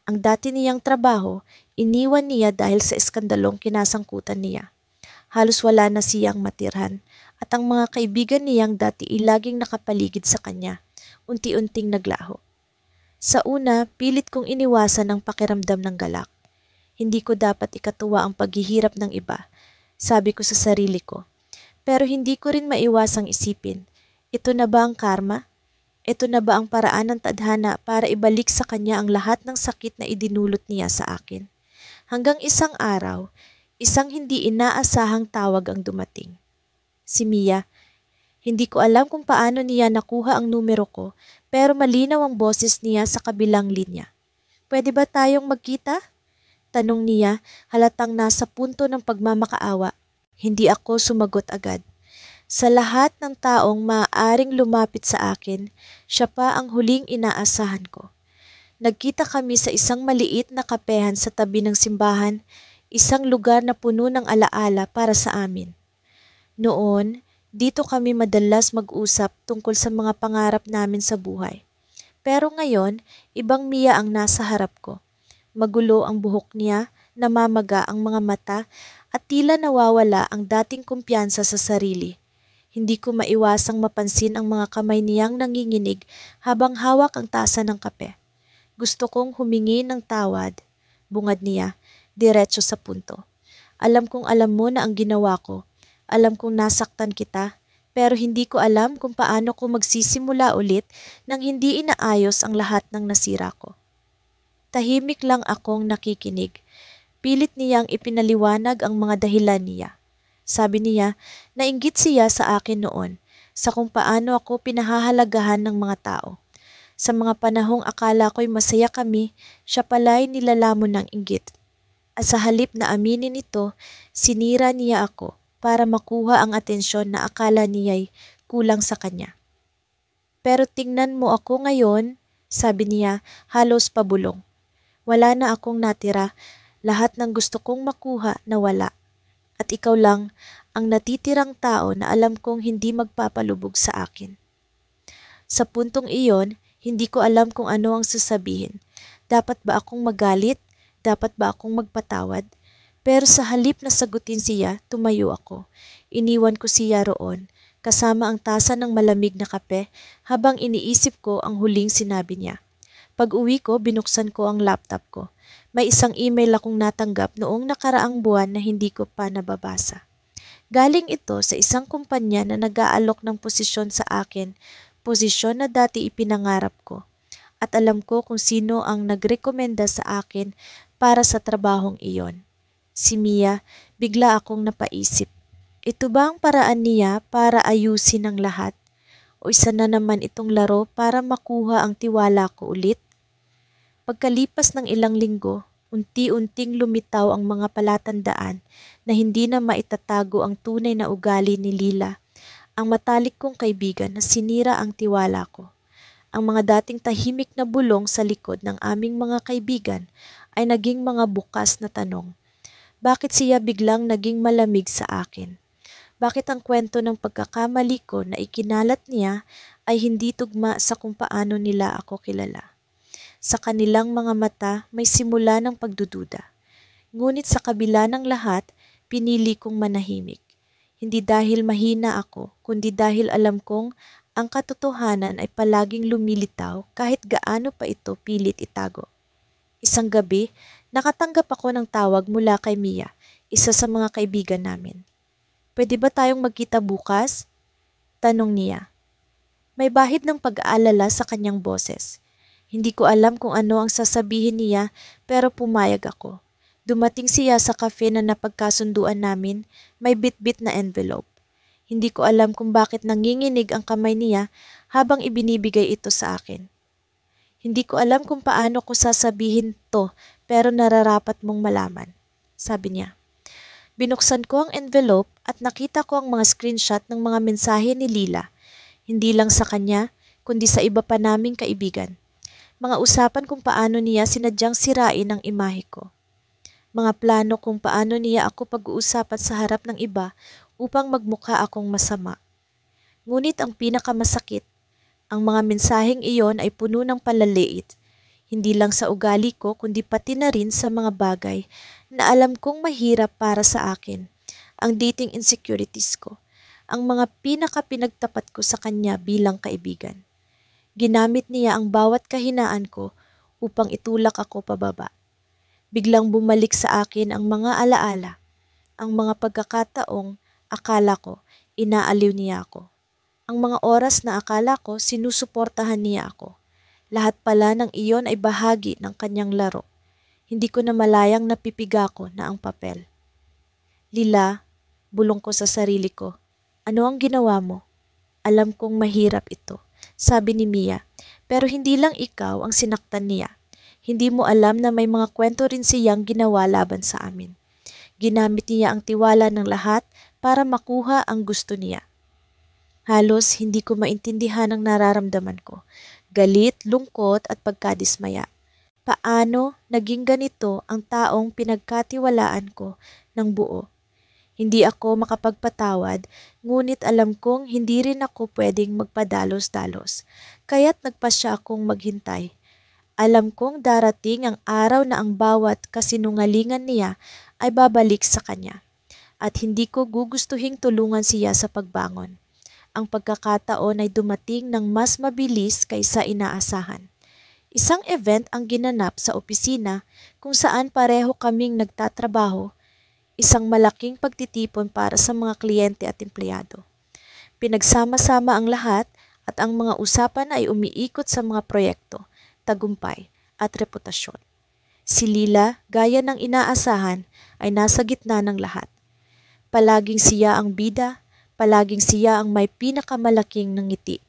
Ang dati niyang trabaho, iniwan niya dahil sa iskandalong kinasangkutan niya. Halos wala na siyang matirhan at ang mga kaibigan niyang dati laging nakapaligid sa kanya, unti-unting naglaho. Sa una, pilit kong iniwasan ang pakiramdam ng galak. Hindi ko dapat ikatuwa ang paghihirap ng iba, sabi ko sa sarili ko. Pero hindi ko rin maiwasang isipin, ito na ba ang karma? Ito na ba ang paraan ng tadhana para ibalik sa kanya ang lahat ng sakit na idinulot niya sa akin? Hanggang isang araw, isang hindi inaasahang tawag ang dumating. Si Mia. Hindi ko alam kung paano niya nakuha ang numero ko, pero malinaw ang boses niya sa kabilang linya. Pwede ba tayong magkita? Tanong niya, halatang nasa punto ng pagmamakaawa. Hindi ako sumagot agad. Sa lahat ng taong maaaring lumapit sa akin, siya pa ang huling inaasahan ko. Nagkita kami sa isang maliit na kapehan sa tabi ng simbahan, isang lugar na puno ng alaala para sa amin. Noon, dito kami madalas mag-usap tungkol sa mga pangarap namin sa buhay. Pero ngayon, ibang Mia ang nasa harap ko. Magulo ang buhok niya, namamaga ang mga mata, at tila nawawala ang dating kumpiyansa sa sarili. Hindi ko maiwasang mapansin ang mga kamay niyang nanginginig habang hawak ang tasa ng kape. Gusto kong humingi ng tawad, bungad niya, diretso sa punto. Alam kong alam mo na ang ginawa ko. Alam kong nasaktan kita, pero hindi ko alam kung paano ko magsisimula ulit nang hindi inaayos ang lahat ng nasira ko. Tahimik lang akong nakikinig. Pilit niyang ipinaliwanag ang mga dahilan niya. Sabi niya, nainggit siya sa akin noon sa kung paano ako pinahahalagahan ng mga tao. Sa mga panahong akala ko'y masaya kami, siya pala'y nilalamon ng inggit. At sa halip na aminin ito, sinira niya ako para makuha ang atensyon na akala niya'y kulang sa kanya. Pero tingnan mo ako ngayon, sabi niya, halos pabulong. Wala na akong natira, lahat ng gusto kong makuha na wala. At ikaw lang ang natitirang tao na alam kong hindi magpapalubog sa akin. Sa puntong iyon, hindi ko alam kung ano ang sasabihin. Dapat ba akong magalit? Dapat ba akong magpatawad? Pero sa halip na sagutin siya, tumayo ako. Iniwan ko siya roon, kasama ang tasa ng malamig na kape habang iniisip ko ang huling sinabi niya. Pag-uwi ko, binuksan ko ang laptop ko. May isang email akong natanggap noong nakaraang buwan na hindi ko pa nababasa. Galing ito sa isang kumpanya na nag-aalok ng posisyon sa akin, posisyon na dati ipinangarap ko. At alam ko kung sino ang nagrekomenda sa akin para sa trabahong iyon. Si Mia, bigla akong napaisip. Ito ba ang paraan niya para ayusin ang lahat? O isa na naman itong laro para makuha ang tiwala ko ulit? Pagkalipas ng ilang linggo, unti-unting lumitaw ang mga palatandaan na hindi na maitatago ang tunay na ugali ni Lila, ang matalik kong kaibigan na sinira ang tiwala ko. Ang mga dating tahimik na bulong sa likod ng aming mga kaibigan ay naging mga bukas na tanong. Bakit siya biglang naging malamig sa akin? Bakit ang kwento ng pagkakamali ko na ikinalat niya ay hindi tugma sa kung paano nila ako kilala? Sa kanilang mga mata may simula ng pagdududa. Ngunit sa kabila ng lahat, pinili kong manahimik. Hindi dahil mahina ako, kundi dahil alam kong ang katotohanan ay palaging lumilitaw kahit gaano pa ito pilit itago. Isang gabi, nakatanggap ako ng tawag mula kay Mia, isa sa mga kaibigan namin. Pwede ba tayong magkita bukas? Tanong niya. May bahid ng pag-aalala sa kanyang boses. Hindi ko alam kung ano ang sasabihin niya pero pumayag ako. Dumating siya sa cafe na napagkasunduan namin, may bit-bit na envelope. Hindi ko alam kung bakit nanginginig ang kamay niya habang ibinibigay ito sa akin. Hindi ko alam kung paano ko sasabihin to pero nararapat mong malaman, sabi niya. Binuksan ko ang envelope at nakita ko ang mga screenshot ng mga mensahe ni Lila. Hindi lang sa kanya, kundi sa iba pa naming kaibigan. Mga usapan kung paano niya sinadyang sirain ang imahe ko. Mga plano kung paano niya ako pag-uusapan sa harap ng iba upang magmukha akong masama. Ngunit ang pinakamasakit, ang mga mensaheng iyon ay puno ng palaliit. Hindi lang sa ugali ko kundi pati na rin sa mga bagay na alam kong mahirap para sa akin. Ang dating insecurities ko, ang mga pinakapinagtapat ko sa kanya bilang kaibigan. Ginamit niya ang bawat kahinaan ko upang itulak ako pababa. Biglang bumalik sa akin ang mga alaala, ang mga pagkakataong akala ko inaaliw niya ako. Ang mga oras na akala ko sinusuportahan niya ako. Lahat pala ng iyon ay bahagi ng kanyang laro. Hindi ko na malayang napipiga ko na ang papel. Lila, bulong ko sa sarili ko. Ano ang ginawa mo? Alam kong mahirap ito, sabi ni Mia. Pero hindi lang ikaw ang sinaktan niya. Hindi mo alam na may mga kwento rin siyang ginawa laban sa amin. Ginamit niya ang tiwala ng lahat para makuha ang gusto niya. Halos hindi ko maintindihan ang nararamdaman ko. Galit, lungkot at pagkadismaya. Paano naging ganito ang taong pinagkatiwalaan ko ng buo? Hindi ako makapagpatawad, ngunit alam kong hindi rin ako pwedeng magpadalos-dalos. Kaya't nagpasya akong maghintay. Alam kong darating ang araw na ang bawat kasinungalingan niya ay babalik sa kanya. At hindi ko gugustuhing tulungan siya sa pagbangon. Ang pagkakataon ay dumating ng mas mabilis kaysa inaasahan. Isang event ang ginanap sa opisina kung saan pareho kaming nagtatrabaho, isang malaking pagtitipon para sa mga kliyente at empleyado. Pinagsama-sama ang lahat at ang mga usapan ay umiikot sa mga proyekto, tagumpay at reputasyon. Si Lila, gaya ng inaasahan, ay nasa gitna ng lahat. Palaging siya ang bida, palaging siya ang may pinakamalaking ngiti.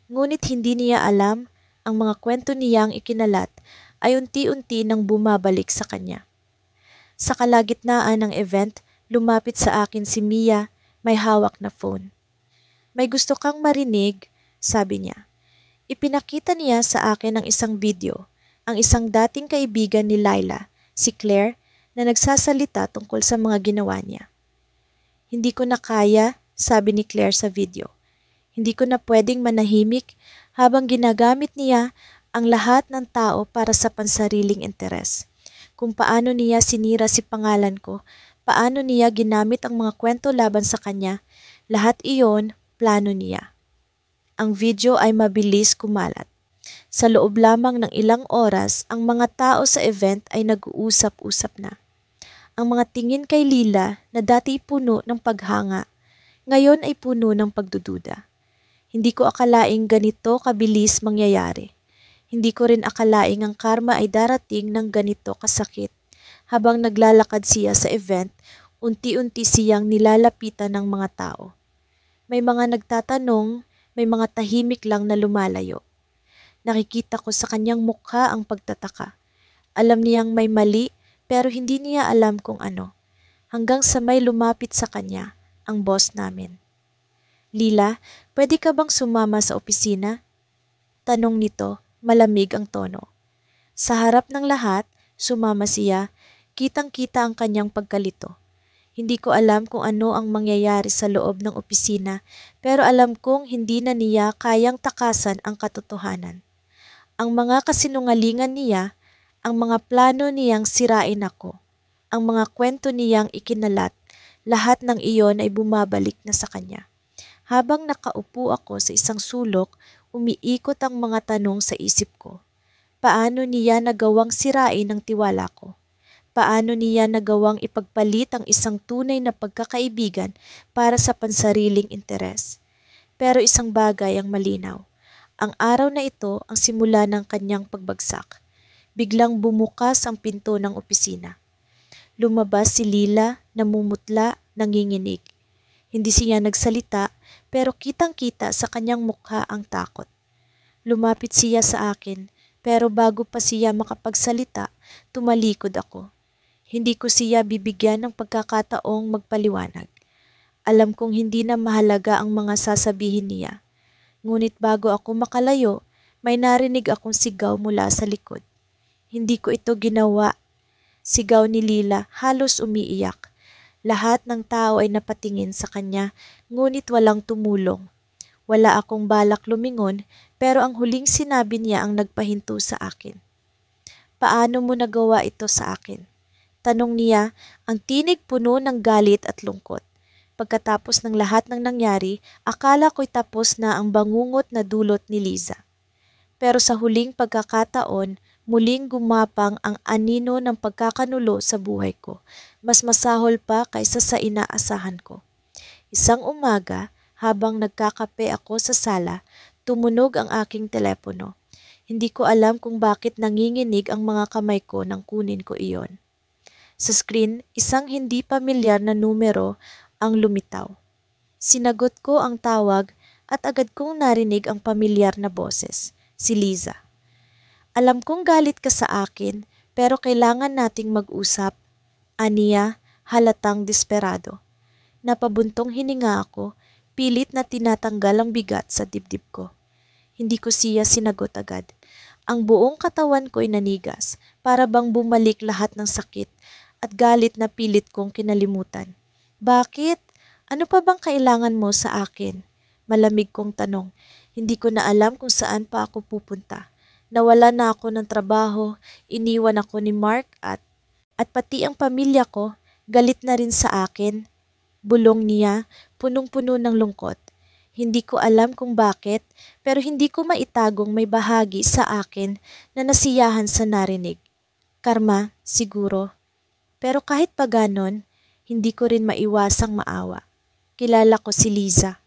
Ngunit hindi niya alam, ang mga kwento niyang ikinalat ay unti-unti nang bumabalik sa kanya. Sa kalagitnaan ng event, lumapit sa akin si Mia, may hawak na phone. May gusto kang marinig, sabi niya. Ipinakita niya sa akin ang isang video, ang isang dating kaibigan ni Laila, si Claire, na nagsasalita tungkol sa mga ginawa niya. Hindi ko na kaya, sabi ni Claire sa video. Hindi ko na pwedeng manahimik habang ginagamit niya ang lahat ng tao para sa pansariling interes. Kung paano niya sinira si pangalan ko, paano niya ginamit ang mga kwento laban sa kanya, lahat iyon plano niya. Ang video ay mabilis kumalat. Sa loob lamang ng ilang oras, ang mga tao sa event ay nag-uusap-usap na. Ang mga tingin kay Lila na dati puno ng paghanga, ngayon ay puno ng pagdududa. Hindi ko akalaing ganito kabilis mangyayari. Hindi ko rin akalaing ang karma ay darating ng ganito kasakit. Habang naglalakad siya sa event, unti-unti siyang nilalapitan ng mga tao. May mga nagtatanong, may mga tahimik lang na lumalayo. Nakikita ko sa kanyang mukha ang pagtataka. Alam niyang may mali pero hindi niya alam kung ano. Hanggang sa may lumapit sa kanya, ang boss namin. Lila, pwede ka bang sumama sa opisina? Tanong nito, malamig ang tono. Sa harap ng lahat, sumama siya, kitang-kita ang kanyang pagkalito. Hindi ko alam kung ano ang mangyayari sa loob ng opisina, pero alam kong hindi na niya kayang takasan ang katotohanan. Ang mga kasinungalingan niya, ang mga plano niyang sirain ako, ang mga kwento niyang ikinalat, lahat ng iyon ay bumabalik na sa kanya. Habang nakaupo ako sa isang sulok, umiikot ang mga tanong sa isip ko. Paano niya nagawang sirain ang tiwala ko? Paano niya nagawang ipagpalit ang isang tunay na pagkakaibigan para sa pansariling interes? Pero isang bagay ang malinaw. Ang araw na ito ang simula ng kanyang pagbagsak. Biglang bumukas ang pinto ng opisina. Lumabas si Lila, namumutla, nanginginig. Hindi siya nagsalita pero kitang-kita sa kanyang mukha ang takot. Lumapit siya sa akin pero bago pa siya makapagsalita, tumalikod ako. Hindi ko siya bibigyan ng pagkakataong magpaliwanag. Alam kong hindi na mahalaga ang mga sasabihin niya. Ngunit bago ako makalayo, may narinig akong sigaw mula sa likod. Hindi ko ito ginawa. Sigaw ni Lila, halos umiiyak. Lahat ng tao ay napatingin sa kanya, ngunit walang tumulong. Wala akong balak lumingon, pero ang huling sinabi niya ang nagpahinto sa akin. Paano mo nagawa ito sa akin? Tanong niya, ang tinig puno ng galit at lungkot. Pagkatapos ng lahat ng nangyari, akala ko'y tapos na ang bangungot na dulot ni Liza. Pero sa huling pagkakataon, muling gumapang ang anino ng pagkakanulo sa buhay ko. Mas masahol pa kaysa sa inaasahan ko. Isang umaga, habang nagkakape ako sa sala, tumunog ang aking telepono. Hindi ko alam kung bakit nanginginig ang mga kamay ko nang kunin ko iyon. Sa screen, isang hindi pamilyar na numero ang lumitaw. Sinagot ko ang tawag at agad kong narinig ang pamilyar na boses, si Liza. Alam kong galit ka sa akin pero kailangan nating mag-usap. Aniya, halatang desperado. Napabuntong hininga ako, pilit na tinatanggal ang bigat sa dibdib ko. Hindi ko siya sinagot agad. Ang buong katawan ko'y nanigas, para bang bumalik lahat ng sakit at galit na pilit kong kinalimutan. Bakit? Ano pa bang kailangan mo sa akin? Malamig kong tanong. Hindi ko na alam kung saan pa ako pupunta. Nawala na ako ng trabaho, iniwan ako ni Mark at pati ang pamilya ko, galit na rin sa akin. Bulong niya, punong-puno ng lungkot. Hindi ko alam kung bakit, pero hindi ko maitagong may bahagi sa akin na nasiyahan sa narinig. Karma, siguro. Pero kahit pa ganon, hindi ko rin maiwasang maawa. Kilala ko si Liza.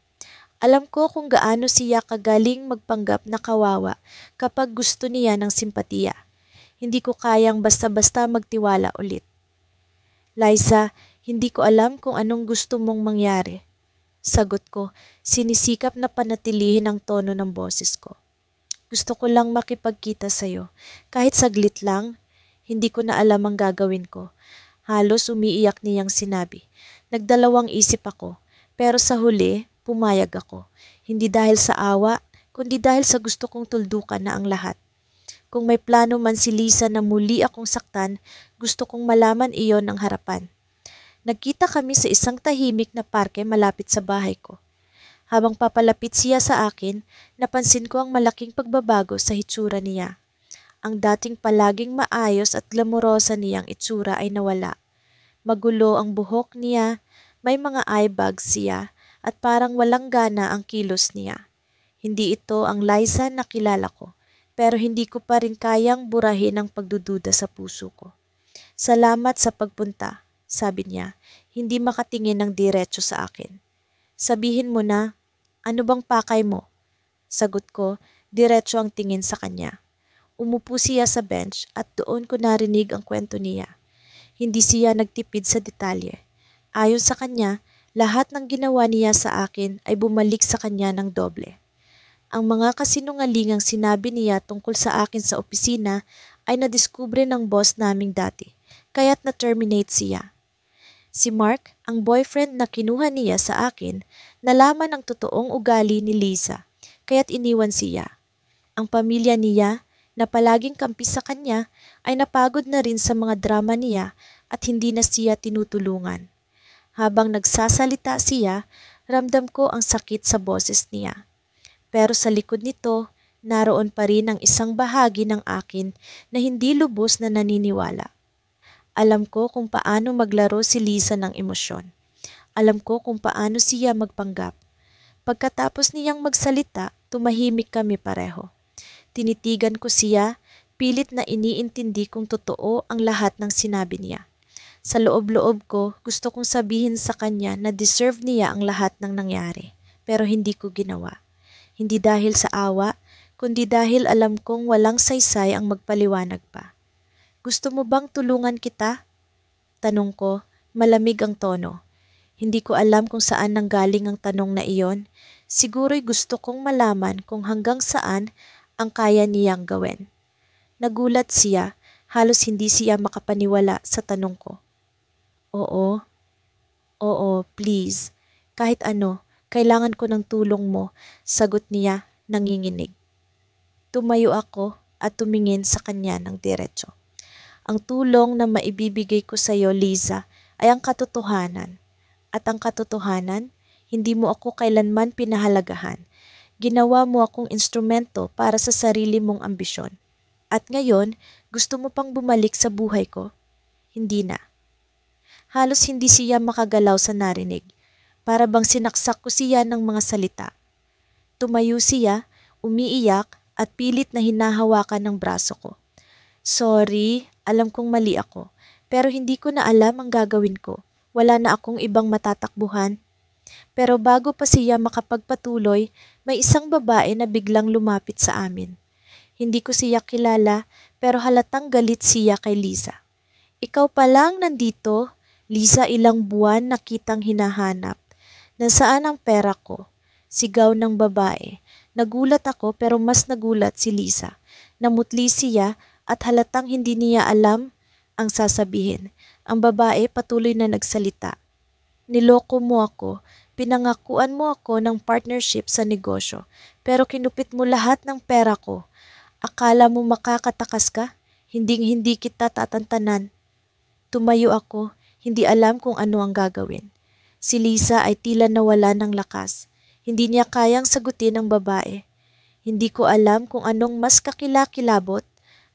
Alam ko kung gaano siya kagaling magpanggap na kawawa kapag gusto niya ng simpatiya. Hindi ko kayang basta-basta magtiwala ulit. Liza, hindi ko alam kung anong gusto mong mangyari. Sagot ko, sinisikap na panatilihin ang tono ng boses ko. Gusto ko lang makipagkita sa'yo. Kahit saglit lang, hindi ko na alam ang gagawin ko. Halos umiiyak niyang sinabi. Nagdalawang isip ako, pero sa huli, pumayag ako. Hindi dahil sa awa, kundi dahil sa gusto kong tuldukan na ang lahat. Kung may plano man si Liza na muli akong saktan, gusto kong malaman iyon ng harapan. Nagkita kami sa isang tahimik na parke malapit sa bahay ko. Habang papalapit siya sa akin, napansin ko ang malaking pagbabago sa hitsura niya. Ang dating palaging maayos at glamorosa niyang itsura ay nawala. Magulo ang buhok niya, may mga eye bags siya at parang walang gana ang kilos niya. Hindi ito ang Liza na kilala ko, pero hindi ko pa rin kayang burahin ang pagdududa sa puso ko. Salamat sa pagpunta, sabi niya, hindi makatingin ng diretso sa akin. Sabihin mo na, ano bang pakay mo? Sagot ko, diretso ang tingin sa kanya. Umupo siya sa bench at doon ko narinig ang kwento niya. Hindi siya nagtipid sa detalye. Ayon sa kanya, lahat ng ginawa niya sa akin ay bumalik sa kanya ng doble. Ang mga kasinungalingang sinabi niya tungkol sa akin sa opisina ay nadiskubre ng boss naming dati, kaya't na-terminate siya. Si Mark, ang boyfriend na kinuha niya sa akin, nalaman ang totoong ugali ni Liza, kaya't iniwan siya. Ang pamilya niya, na palaging kampi sa kanya, ay napagod na rin sa mga drama niya at hindi na siya tinutulungan. Habang nagsasalita siya, ramdam ko ang sakit sa boses niya. Pero sa likod nito, naroon pa rin ang isang bahagi ng akin na hindi lubos na naniniwala. Alam ko kung paano maglaro si Liza ng emosyon. Alam ko kung paano siya magpanggap. Pagkatapos niyang magsalita, tumahimik kami pareho. Tinitigan ko siya, pilit na iniintindi kung totoo ang lahat ng sinabi niya. Sa loob-loob ko, gusto kong sabihin sa kanya na deserve niya ang lahat ng nangyari. pero hindi ko ginawa. Hindi dahil sa awa, kundi dahil alam kong walang saysay ang magpaliwanag pa. Gusto mo bang tulungan kita? Tanong ko, malamig ang tono. Hindi ko alam kung saan nanggaling ang tanong na iyon. Siguro'y gusto kong malaman kung hanggang saan ang kaya niyang gawin. Nagulat siya, halos hindi siya makapaniwala sa tanong ko. Oo, oo, please. Kahit ano, kailangan ko ng tulong mo, sagot niya, nanginginig. Tumayo ako at tumingin sa kanya ng diretso. Ang tulong na maibibigay ko sa iyo, Liza, ay ang katotohanan. At ang katotohanan, hindi mo ako kailanman pinahalagahan. Ginawa mo akong instrumento para sa sarili mong ambisyon. At ngayon, gusto mo pang bumalik sa buhay ko? Hindi na. Halos hindi siya makagalaw sa narinig. Para bang sinaksak ko siya ng mga salita. Tumayo siya, umiiyak at pilit na hinahawakan ng braso ko. Sorry, alam kong mali ako, pero hindi ko na alam ang gagawin ko. Wala na akong ibang matatakbuhan. Pero bago pa siya makapagpatuloy, may isang babae na biglang lumapit sa amin. Hindi ko siya kilala, pero halatang galit siya kay Liza. Ikaw pa lang nandito, Liza, ilang buwan na kitang hinahanap. Nasaan ang pera ko? Sigaw ng babae. Nagulat ako pero mas nagulat si Liza. Namutli siya at halatang hindi niya alam ang sasabihin. Ang babae patuloy na nagsalita. Niloko mo ako, pinangakuan mo ako ng partnership sa negosyo, pero kinupit mo lahat ng pera ko. Akala mo makakatakas ka? Hinding-hindi kita tatantanan. Tumayo ako, hindi alam kung ano ang gagawin. Si Liza ay tila nawala ng lakas. Hindi niya kayang sagutin ang babae. Hindi ko alam kung anong mas kakilakilabot,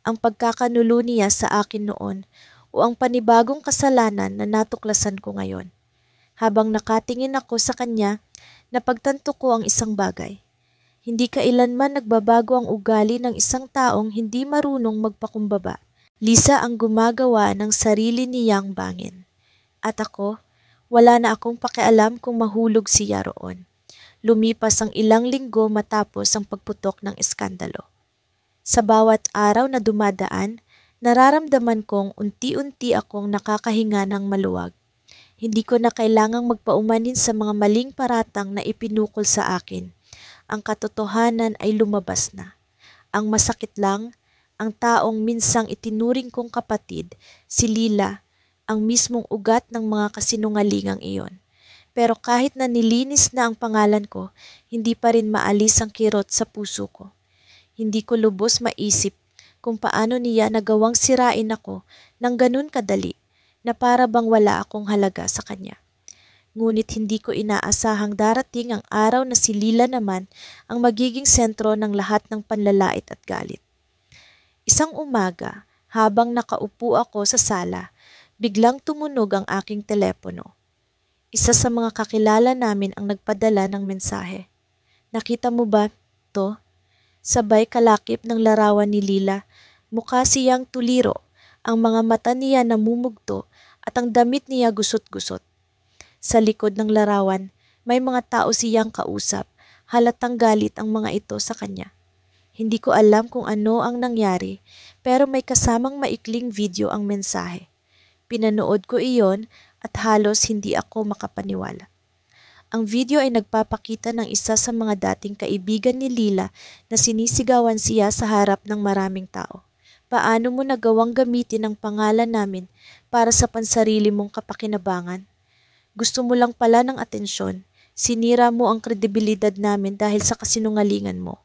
ang pagkakanulo niya sa akin noon o ang panibagong kasalanan na natuklasan ko ngayon. Habang nakatingin ako sa kanya, napagtanto ko ang isang bagay. Hindi kailanman nagbabago ang ugali ng isang taong hindi marunong magpakumbaba. Liza ang gumagawa ng sarili niyang bangin. At ako, wala na akong pakialam kung mahulog siya roon. Lumipas ang ilang linggo matapos ang pagputok ng iskandalo. Sa bawat araw na dumadaan, nararamdaman kong unti-unti akong nakakahinga ng maluwag. Hindi ko na kailangang magpaumanin sa mga maling paratang na ipinukol sa akin. Ang katotohanan ay lumabas na. Ang masakit lang, ang taong minsang itinuring kong kapatid, si Lila, ang mismong ugat ng mga kasinungalingang iyon. Pero kahit na nilinis na ang pangalan ko, hindi pa rin maalis ang kirot sa puso ko. Hindi ko lubos maisip kung paano niya nagawang sirain ako ng ganun kadali na para bang wala akong halaga sa kanya. Ngunit hindi ko inaasahang darating ang araw na si Lila naman ang magiging sentro ng lahat ng panlalait at galit. Isang umaga, habang nakaupo ako sa sala, biglang tumunog ang aking telepono. Isa sa mga kakilala namin ang nagpadala ng mensahe. Nakita mo ba to? Sabay kalakip ng larawan ni Lila, mukha siyang tuliro, ang mga mata niya namumugto at ang damit niya gusot-gusot. Sa likod ng larawan, may mga tao siyang kausap, halatang galit ang mga ito sa kanya. Hindi ko alam kung ano ang nangyari, pero may kasamang maikling video ang mensahe. Pinanood ko iyon at halos hindi ako makapaniwala. Ang video ay nagpapakita ng isa sa mga dating kaibigan ni Lila na sinisigawan siya sa harap ng maraming tao. Paano mo nagawang gamitin ang pangalan namin para sa pansarili mong kapakinabangan? Gusto mo lang pala ng atensyon. Sinira mo ang kredibilidad namin dahil sa kasinungalingan mo.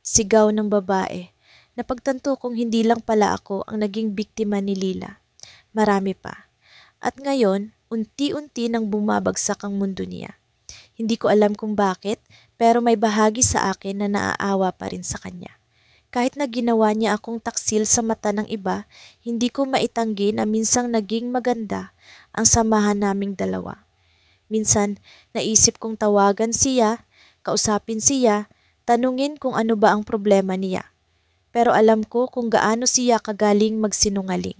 Sigaw ng babae. Napagtanto kong hindi lang pala ako ang naging biktima ni Lila. Marami pa. At ngayon, unti-unti nang bumabagsak ang mundo niya. Hindi ko alam kung bakit, pero may bahagi sa akin na naaawa pa rin sa kanya. Kahit na ginawa niya akong taksil sa mata ng iba, hindi ko maitanggi na minsang naging maganda ang samahan naming dalawa. Minsan, naisip kong tawagan siya, kausapin siya, tanungin kung ano ba ang problema niya. Pero alam ko kung gaano siya kagaling magsinungaling.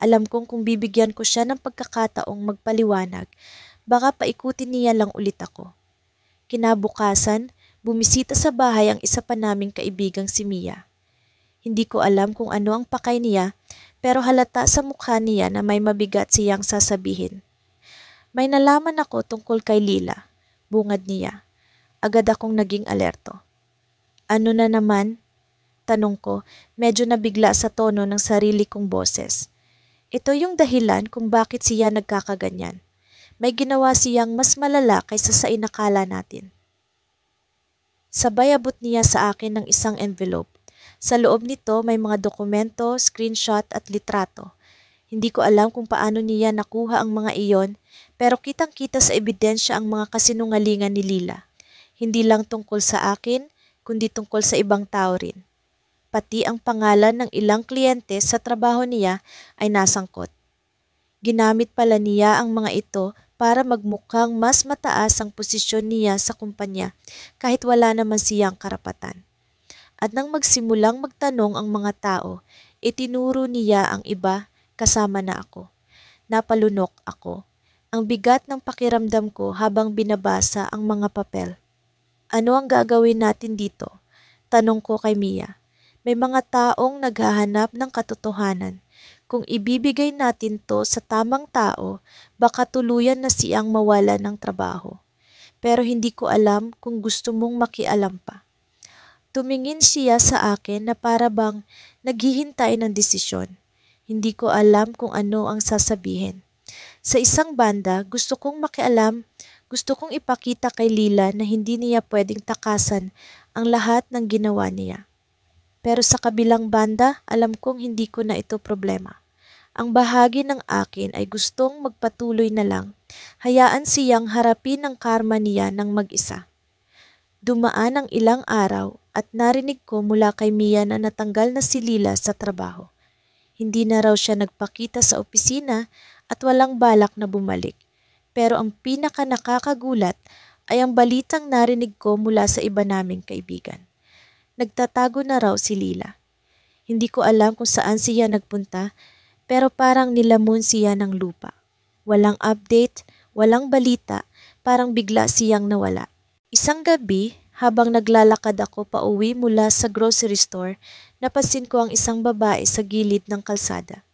Alam kong kung bibigyan ko siya ng pagkakataong magpaliwanag, baka paikutin niya lang ulit ako. Kinabukasan, bumisita sa bahay ang isa pa naming kaibigang si Mia. Hindi ko alam kung ano ang pakay niya, pero halata sa mukha niya na may mabigat siyang sasabihin. May nalaman ako tungkol kay Lila, bungad niya. Agad akong naging alerto. Ano na naman? Tanong ko, medyo nabigla sa tono ng sarili kong boses. Ito yung dahilan kung bakit siya nagkakaganyan. May ginawa siyang mas malala kaysa sa inakala natin. Sabay abot niya sa akin ng isang envelope. Sa loob nito may mga dokumento, screenshot at litrato. Hindi ko alam kung paano niya nakuha ang mga iyon, pero kitang-kita sa ebidensya ang mga kasinungalingan ni Lila. Hindi lang tungkol sa akin, kundi tungkol sa ibang tao rin. Pati ang pangalan ng ilang kliyente sa trabaho niya ay nasangkot. Ginamit pala niya ang mga ito para magmukhang mas mataas ang posisyon niya sa kumpanya kahit wala naman siyang karapatan. At nang magsimulang magtanong ang mga tao, itinuro niya ang iba kasama na ako. Napalunok ako. Ang bigat ng pakiramdam ko habang binabasa ang mga papel. Ano ang gagawin natin dito? Tanong ko kay Mia. May mga taong naghahanap ng katotohanan. Kung ibibigay natin to sa tamang tao, baka tuluyan na siyang mawala ng trabaho. Pero hindi ko alam kung gusto mong makialam pa. Tumingin siya sa akin na para bang naghihintay ng desisyon. Hindi ko alam kung ano ang sasabihin. Sa isang banda, gusto kong makialam, gusto kong ipakita kay Lila na hindi niya pwedeng takasan ang lahat ng ginawa niya. Pero sa kabilang banda, alam kong hindi ko na ito problema. Ang bahagi ng akin ay gustong magpatuloy na lang. Hayaan siyang harapin ang karma niya ng mag-isa. Dumaan ang ilang araw at narinig ko mula kay Mia na natanggal na si Lila sa trabaho. Hindi na raw siya nagpakita sa opisina at walang balak na bumalik. Pero ang pinaka nakakagulat ay ang balitang narinig ko mula sa iba naming kaibigan. Nagtatago na raw si Lila. Hindi ko alam kung saan siya nagpunta, pero parang nilamon siya ng lupa. Walang update, walang balita, parang bigla siyang nawala. Isang gabi, habang naglalakad ako pauwi mula sa grocery store, napansin ko ang isang babae sa gilid ng kalsada.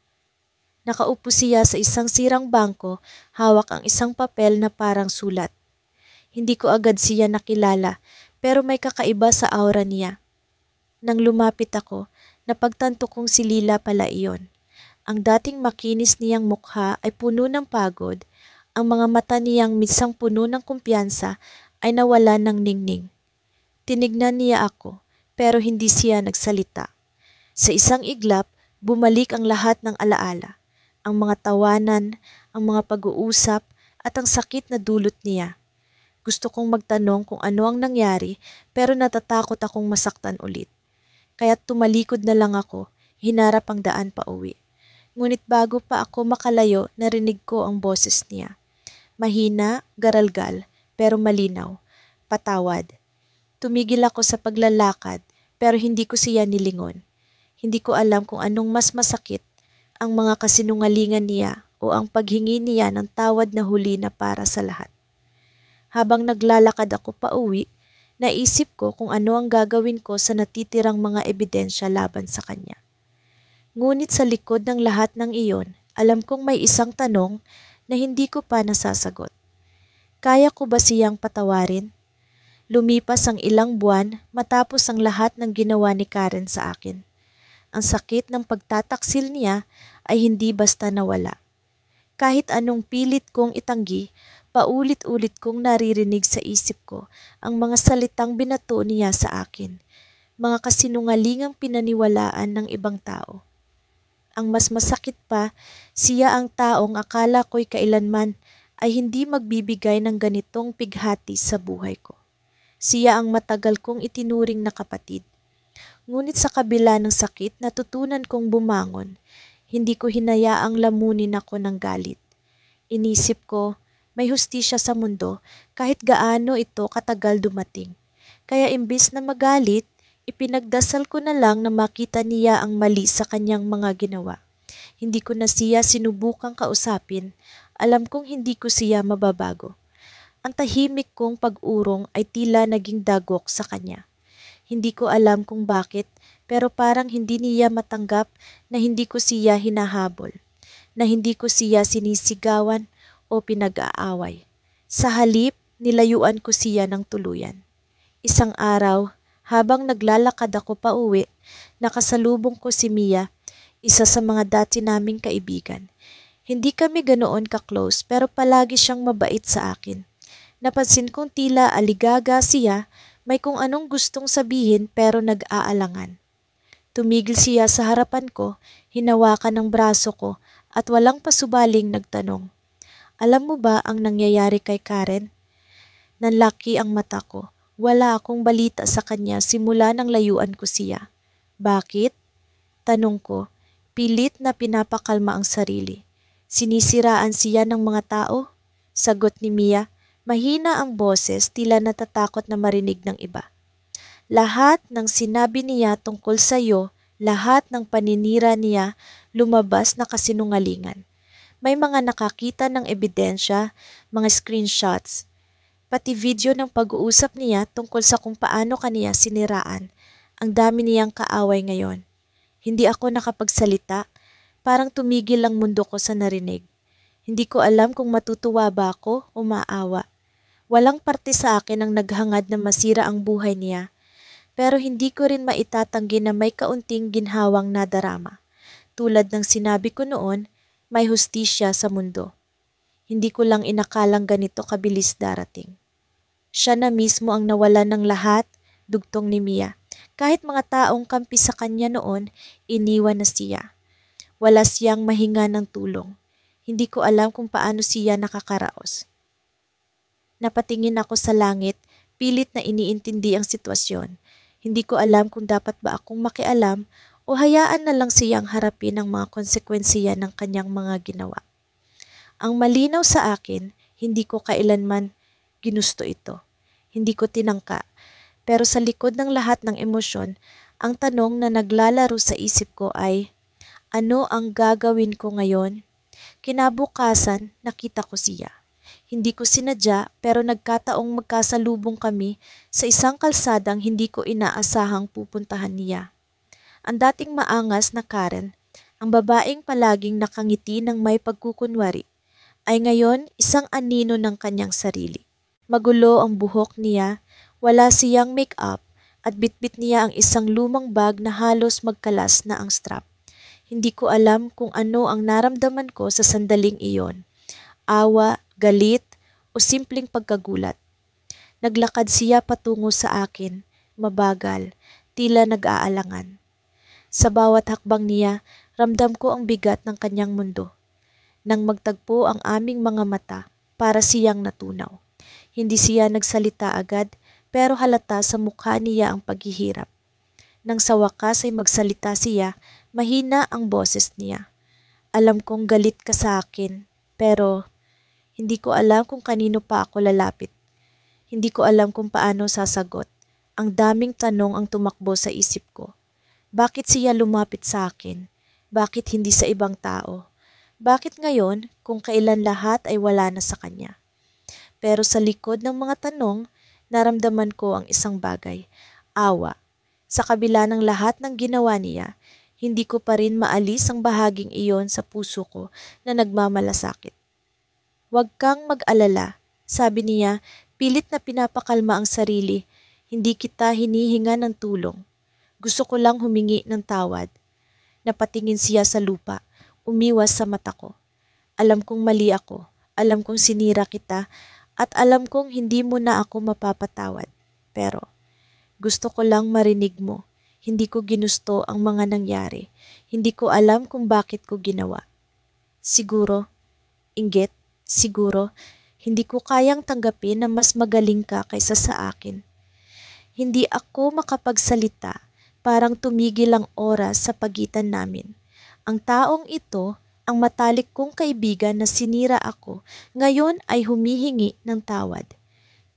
Nakaupo siya sa isang sirang bangko, hawak ang isang papel na parang sulat. Hindi ko agad siya nakilala, pero may kakaiba sa aura niya. Nang lumapit ako, napagtanto kong si Lila pala iyon. Ang dating makinis niyang mukha ay puno ng pagod, ang mga mata niyang minsang puno ng kumpiyansa ay nawala ng ningning. Tinignan niya ako, pero hindi siya nagsalita. Sa isang iglap, bumalik ang lahat ng alaala. Ang mga tawanan, ang mga pag-uusap, at ang sakit na dulot niya. Gusto kong magtanong kung ano ang nangyari, pero natatakot akong masaktan ulit. Kaya't tumalikod na lang ako, hinarap ang daan pa uwi. Ngunit bago pa ako makalayo, narinig ko ang boses niya. Mahina, garalgal, pero malinaw. Patawad. Tumigil ako sa paglalakad, pero hindi ko siya nilingon. Hindi ko alam kung anong mas masakit, ang mga kasinungalingan niya o ang paghingi niya ng tawad na huli na para sa lahat. Habang naglalakad ako pa uwi, naisip ko kung ano ang gagawin ko sa natitirang mga ebidensya laban sa kanya. Ngunit sa likod ng lahat ng iyon, alam kong may isang tanong na hindi ko pa nasasagot. Kaya ko ba siyang patawarin? Lumipas ang ilang buwan matapos ang lahat ng ginawa ni Karen sa akin. Ang sakit ng pagtataksil niya ay hindi basta nawala. Kahit anong pilit kong itanggi, paulit-ulit kong naririnig sa isip ko ang mga salitang binato niya sa akin, mga kasinungalingang pinaniwalaan ng ibang tao. Ang mas masakit pa, siya ang taong akala ko'y kailanman ay hindi magbibigay ng ganitong pighati sa buhay ko. Siya ang matagal kong itinuring na kapatid. Ngunit sa kabila ng sakit, natutunan kong bumangon. Hindi ko hinayaang lamunin ako ng galit. Inisip ko, may hustisya sa mundo kahit gaano ito katagal dumating. Kaya imbis na magalit, ipinagdasal ko na lang na makita niya ang mali sa kanyang mga ginawa. Hindi ko na siya sinubukang kausapin. Alam kong hindi ko siya mababago. Ang tahimik kong pag-urong ay tila naging dagok sa kanya. Hindi ko alam kung bakit, pero parang hindi niya matanggap na hindi ko siya hinahabol, na hindi ko siya sinisigawan o pinag-aaway. Sa halip, nilayuan ko siya ng tuluyan. Isang araw, habang naglalakad ako pa uwi, nakasalubong ko si Mia, isa sa mga dati naming kaibigan. Hindi kami ganoon ka-close pero palagi siyang mabait sa akin. Napansin kong tila aligaga siya, may kung anong gustong sabihin pero nag-aalangan. Tumigil siya sa harapan ko, hinawakan ng braso ko at walang pasubaling nagtanong, "Alam mo ba ang nangyayari kay Karen?" Nanlaki ang mata ko. Wala akong balita sa kanya simula nang layuan ko siya. "Bakit?" Tanong ko, pilit na pinapakalma ang sarili. "Sinisiraan siya ng mga tao?" Sagot ni Mia, mahina ang boses, tila natatakot na marinig ng iba. "Lahat ng sinabi niya tungkol sa iyo, lahat ng paninira niya, lumabas na kasinungalingan. May mga nakakita ng ebidensya, mga screenshots, pati video ng pag-uusap niya tungkol sa kung paano kaniya siniraan. Ang dami niyang kaaway ngayon." Hindi ako nakapagsalita, parang tumigil ang mundo ko sa narinig. Hindi ko alam kung matutuwa ba ako o maawa. Walang parte sa akin ang naghangad na masira ang buhay niya, pero hindi ko rin maitatanggi na may kaunting ginhawang nadarama. Tulad ng sinabi ko noon, may hustisya sa mundo. Hindi ko lang inakalang ganito kabilis darating. Siya na mismo ang nawalan ng lahat, dugtong ni Mia. Kahit mga taong kampi sa kanya noon, iniwan na siya. Wala siyang mahinga ng tulong. Hindi ko alam kung paano siya nakakaraos. Napatingin ako sa langit, pilit na iniintindi ang sitwasyon. Hindi ko alam kung dapat ba akong makialam o hayaan na lang siyang harapin ang mga konsekwensiya ng kanyang mga ginawa. Ang malinaw sa akin, hindi ko kailanman ginusto ito. Hindi ko tinangka. Pero sa likod ng lahat ng emosyon, ang tanong na naglalaro sa isip ko ay, ano ang gagawin ko ngayon? Kinabukasan, nakita ko siya. Hindi ko sinadya pero nagkataong magkasalubong kami sa isang kalsadang hindi ko inaasahang pupuntahan niya. Ang dating maangas na Karen, ang babaeng palaging nakangiti ng may pagkukunwari, ay ngayon isang anino ng kanyang sarili. Magulo ang buhok niya, wala siyang make-up at bitbit niya ang isang lumang bag na halos magkalas na ang strap. Hindi ko alam kung ano ang naramdaman ko sa sandaling iyon. Awa, galit, o simpleng pagkagulat. Naglakad siya patungo sa akin, mabagal, tila nag-aalangan. Sa bawat hakbang niya, ramdam ko ang bigat ng kanyang mundo. Nang magtagpo ang aming mga mata, para siyang natunaw. Hindi siya nagsalita agad, pero halata sa mukha niya ang paghihirap. Nang sa wakas ay magsalita siya, mahina ang boses niya. "Alam kong galit ka sa akin, pero hindi ko alam kung kanino pa ako lalapit. Hindi ko alam kung paano sasagot. Ang daming tanong ang tumakbo sa isip ko. Bakit siya lumapit sa akin? Bakit hindi sa ibang tao? Bakit ngayon kung kailan lahat ay wala na sa kanya?" Pero sa likod ng mga tanong, naramdaman ko ang isang bagay, awa. Sa kabila ng lahat ng ginawa niya, hindi ko pa rin maalis ang bahaging iyon sa puso ko na nagmamalasakit. "Huwag kang mag-alala," sabi niya, pilit na pinapakalma ang sarili. "Hindi kita hinihinga ng tulong. Gusto ko lang humingi ng tawad." Napatingin siya sa lupa, umiwas sa mata ko. "Alam kong mali ako, alam kong sinira kita, at alam kong hindi mo na ako mapapatawad. Pero gusto ko lang marinig mo. Hindi ko ginusto ang mga nangyari. Hindi ko alam kung bakit ko ginawa. Siguro, inggit, siguro, hindi ko kayang tanggapin na mas magaling ka kaysa sa akin." Hindi ako makapagsalita, parang tumigil ang oras sa pagitan namin. Ang taong ito, ang matalik kong kaibigan na sinira ako, ngayon ay humihingi ng tawad.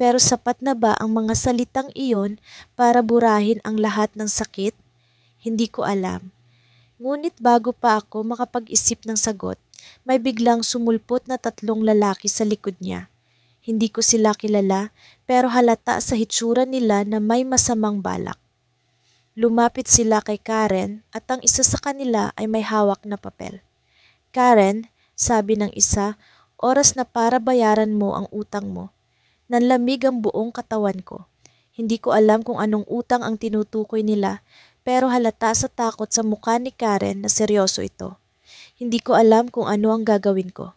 Pero sapat na ba ang mga salitang iyon para burahin ang lahat ng sakit? Hindi ko alam. Ngunit bago pa ako makapag-isip ng sagot, may biglang sumulpot na tatlong lalaki sa likod niya. Hindi ko sila kilala pero halata sa hitsura nila na may masamang balak. Lumapit sila kay Karen at ang isa sa kanila ay may hawak na papel. Karen, sabi ng isa, oras na para bayaran mo ang utang mo. Nanlamig ang buong katawan ko. Hindi ko alam kung anong utang ang tinutukoy nila pero halata sa takot sa mukha ni Karen na seryoso ito. Hindi ko alam kung ano ang gagawin ko.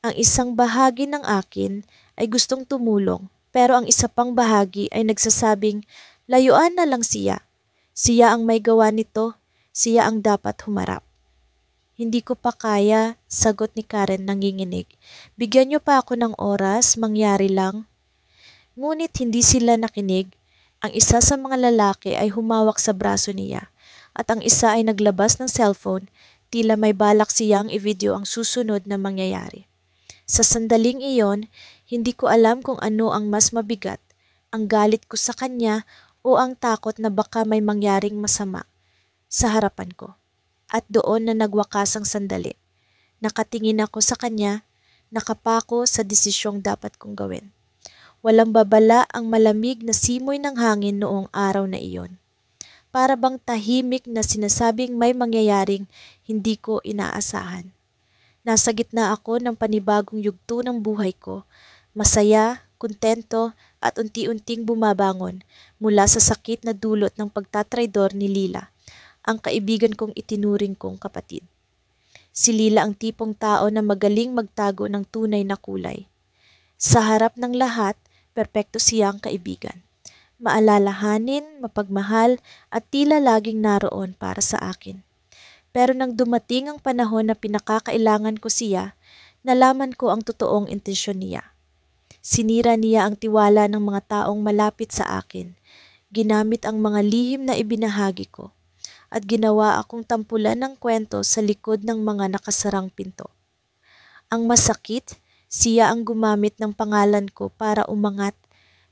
Ang isang bahagi ng akin ay gustong tumulong pero ang isa pang bahagi ay nagsasabing layuan na lang siya. Siya ang may gawa nito, siya ang dapat humarap. Hindi ko pa kaya, sagot ni Karen nanginginig. Bigyan niyo pa ako ng oras, mangyari lang. Ngunit hindi sila nakinig. Ang isa sa mga lalaki ay humawak sa braso niya at ang isa ay naglabas ng cellphone, tila may balak siyang i-video ang susunod na mangyayari. Sa sandaling iyon, hindi ko alam kung ano ang mas mabigat, ang galit ko sa kanya o ang takot na baka may mangyaring masama sa harapan ko. At doon na nagwakas ang sandali. Nakatingin ako sa kanya, nakapako sa desisyong dapat kong gawin. Walang babala ang malamig na simoy ng hangin noong araw na iyon. Para bang tahimik na sinasabing may mangyayaring hindi ko inaasahan. Nasa gitna ako ng panibagong yugto ng buhay ko, masaya, kontento at unti-unting bumabangon mula sa sakit na dulot ng pagtatraidor ni Lila, ang kaibigan kong itinuring kong kapatid. Si Lila ang tipong tao na magaling magtago ng tunay na kulay. Sa harap ng lahat, perpekto siyang kaibigan. Maalalahanin, mapagmahal at tila laging naroon para sa akin. Pero nang dumating ang panahon na pinakakailangan ko siya, nalaman ko ang totoong intensyon niya. Sinira niya ang tiwala ng mga taong malapit sa akin. Ginamit ang mga lihim na ibinahagi ko at ginawa akong tampulan ng kwento sa likod ng mga nakasarang pinto. Ang masakit, siya ang gumamit ng pangalan ko para umangat,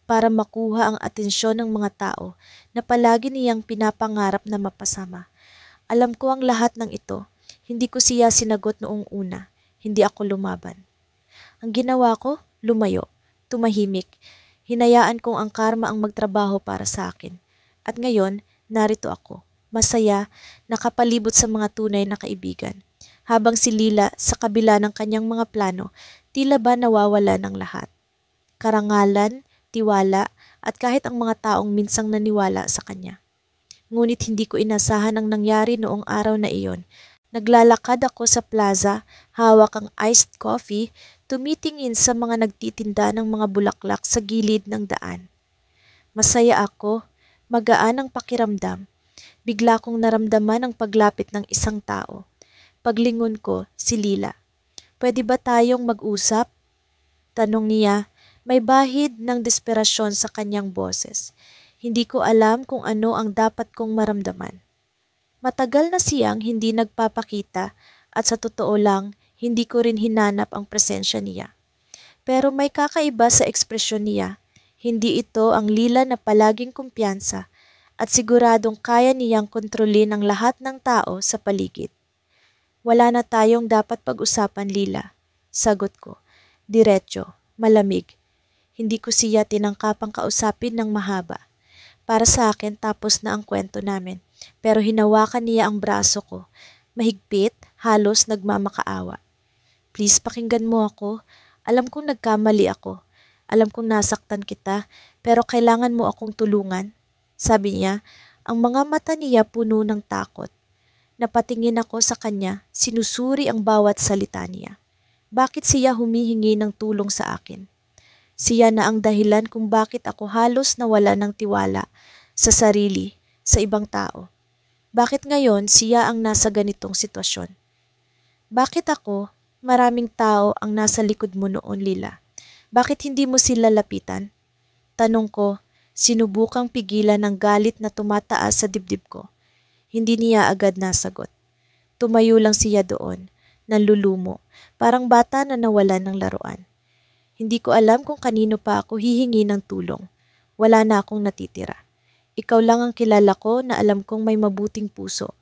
para makuha ang atensyon ng mga tao na palagi niyang pinapangarap na mapasama. Alam ko ang lahat ng ito. Hindi ko siya sinagot noong una. Hindi ako lumaban. Ang ginawa ko, lumayo, tumahimik. Hinayaan kong ang karma ang magtrabaho para sa akin. At ngayon, narito ako. Masaya, nakapalibot sa mga tunay na kaibigan. Habang si Lila sa kabila ng kanyang mga plano, tila ba nawawala ng lahat. Karangalan, tiwala, at kahit ang mga taong minsang naniwala sa kanya. Ngunit hindi ko inasahan ang nangyari noong araw na iyon. Naglalakad ako sa plaza, hawak ang iced coffee, tumitingin sa mga nagtitinda ng mga bulaklak sa gilid ng daan. Masaya ako, magaan ang pakiramdam. Bigla kong naramdaman ang paglapit ng isang tao. Paglingon ko, si Lila. Pwede ba tayong mag-usap? Tanong niya, may bahid ng desperasyon sa kanyang boses. Hindi ko alam kung ano ang dapat kong maramdaman. Matagal na siyang hindi nagpapakita at sa totoo lang, hindi ko rin hinanap ang presensya niya. Pero may kakaiba sa ekspresyon niya. Hindi ito ang Lila na palaging kumpiyansa at siguradong kaya niyang kontrolin ang lahat ng tao sa paligid. Wala na tayong dapat pag-usapan, Lila. Sagot ko. Diretso, malamig. Hindi ko siya tinangkapang kausapin ng mahaba. Para sa akin tapos na ang kwento namin. Pero hinawakan niya ang braso ko. Mahigpit, halos nagmamakaawa. Please pakinggan mo ako. Alam kong nagkamali ako. Alam kong nasaktan kita, pero kailangan mo akong tulungan. Sabi niya, ang mga mata niya puno ng takot. Napatingin ako sa kanya, sinusuri ang bawat salita niya. Bakit siya humihingi ng tulong sa akin? Siya na ang dahilan kung bakit ako halos nawala ng tiwala sa sarili, sa ibang tao. Bakit ngayon siya ang nasa ganitong sitwasyon? Bakit ako, maraming tao ang nasa likod mo noon, Lila? Bakit hindi mo sila lapitan? Tanong ko, sinubukang pigilan ng galit na tumataas sa dibdib ko. Hindi niya agad nasagot. Tumayo lang siya doon, nanlulumo, parang bata na nawalan ng laruan. Hindi ko alam kung kanino pa ako hihingi ng tulong. Wala na akong natitira. Ikaw lang ang kilala ko na alam kong may mabuting puso.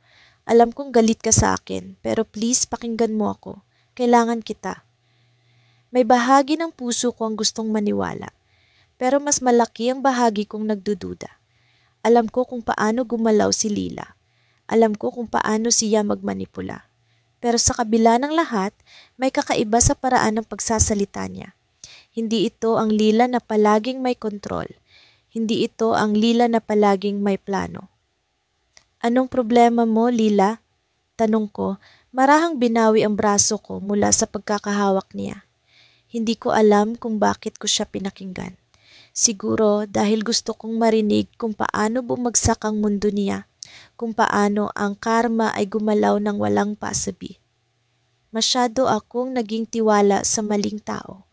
Alam kong galit ka sa akin, pero please pakinggan mo ako. Kailangan kita. May bahagi ng puso ko ang gustong maniwala, pero mas malaki ang bahagi kong nagdududa. Alam ko kung paano gumalaw si Lila. Alam ko kung paano siya magmanipula. Pero sa kabila ng lahat, may kakaiba sa paraan ng pagsasalita niya. Hindi ito ang Lila na palaging may kontrol. Hindi ito ang Lila na palaging may plano. Anong problema mo, Lila? Tanong ko, marahang binawi ang braso ko mula sa pagkakahawak niya. Hindi ko alam kung bakit ko siya pinakinggan. Siguro dahil gusto kong marinig kung paano bumagsak ang mundo niya, kung paano ang karma ay gumalaw ng walang pasabi. Masyado akong naging tiwala sa maling tao.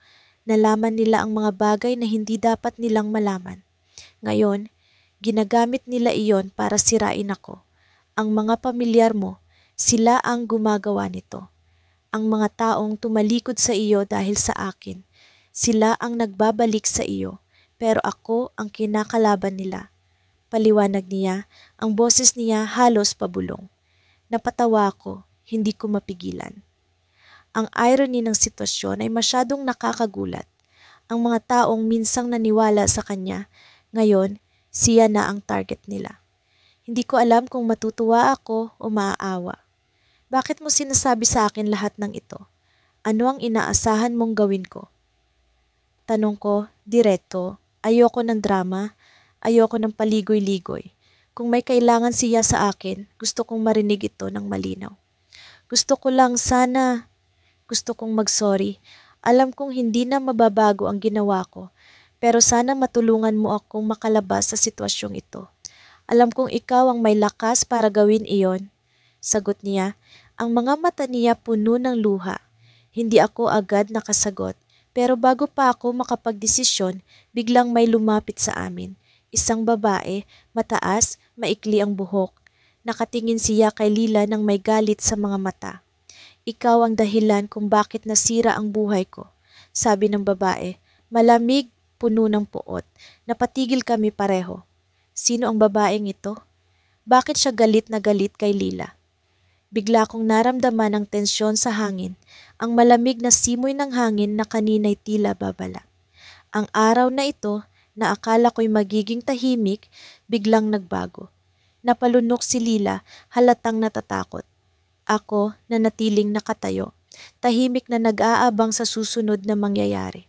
Nalaman nila ang mga bagay na hindi dapat nilang malaman. Ngayon, ginagamit nila iyon para sirain ako. Ang mga pamilyar mo, sila ang gumagawa nito. Ang mga taong tumalikod sa iyo dahil sa akin, sila ang nagbabalik sa iyo, pero ako ang kinakalaban nila. Paliwanag niya, ang boses niya halos pabulong. Napatawa ako, hindi ko mapigilan. Ang irony ng sitwasyon ay masyadong nakakagulat. Ang mga taong minsang naniwala sa kanya, ngayon, siya na ang target nila. Hindi ko alam kung matutuwa ako o maaawa. Bakit mo sinasabi sa akin lahat ng ito? Ano ang inaasahan mong gawin ko? Tanong ko, direto, ayoko ng drama, ayoko ng paligoy-ligoy. Kung may kailangan siya sa akin, gusto kong marinig ito ng malinaw. Gusto kong mag-sorry. Alam kong hindi na mababago ang ginawa ko, pero sana matulungan mo akong makalabas sa sitwasyong ito. Alam kong ikaw ang may lakas para gawin iyon. Sagot niya, ang mga mata niya puno ng luha. Hindi ako agad nakasagot, pero bago pa ako makapagdesisyon, biglang may lumapit sa amin. Isang babae, mataas, maikli ang buhok. Nakatingin siya kay Lila nang may galit sa mga mata. Ikaw ang dahilan kung bakit nasira ang buhay ko, sabi ng babae. Malamig, puno ng puot. Napatigil kami pareho. Sino ang babaeng ito? Bakit siya galit na galit kay Lila? Bigla kong naramdaman ang tensyon sa hangin, ang malamig na simoy ng hangin na kanina'y tila babala. Ang araw na ito, na akala ko'y magiging tahimik, biglang nagbago. Napalunok si Lila, halatang natatakot. Ako, nanatiling nakatayo, tahimik na nag-aabang sa susunod na mangyayari.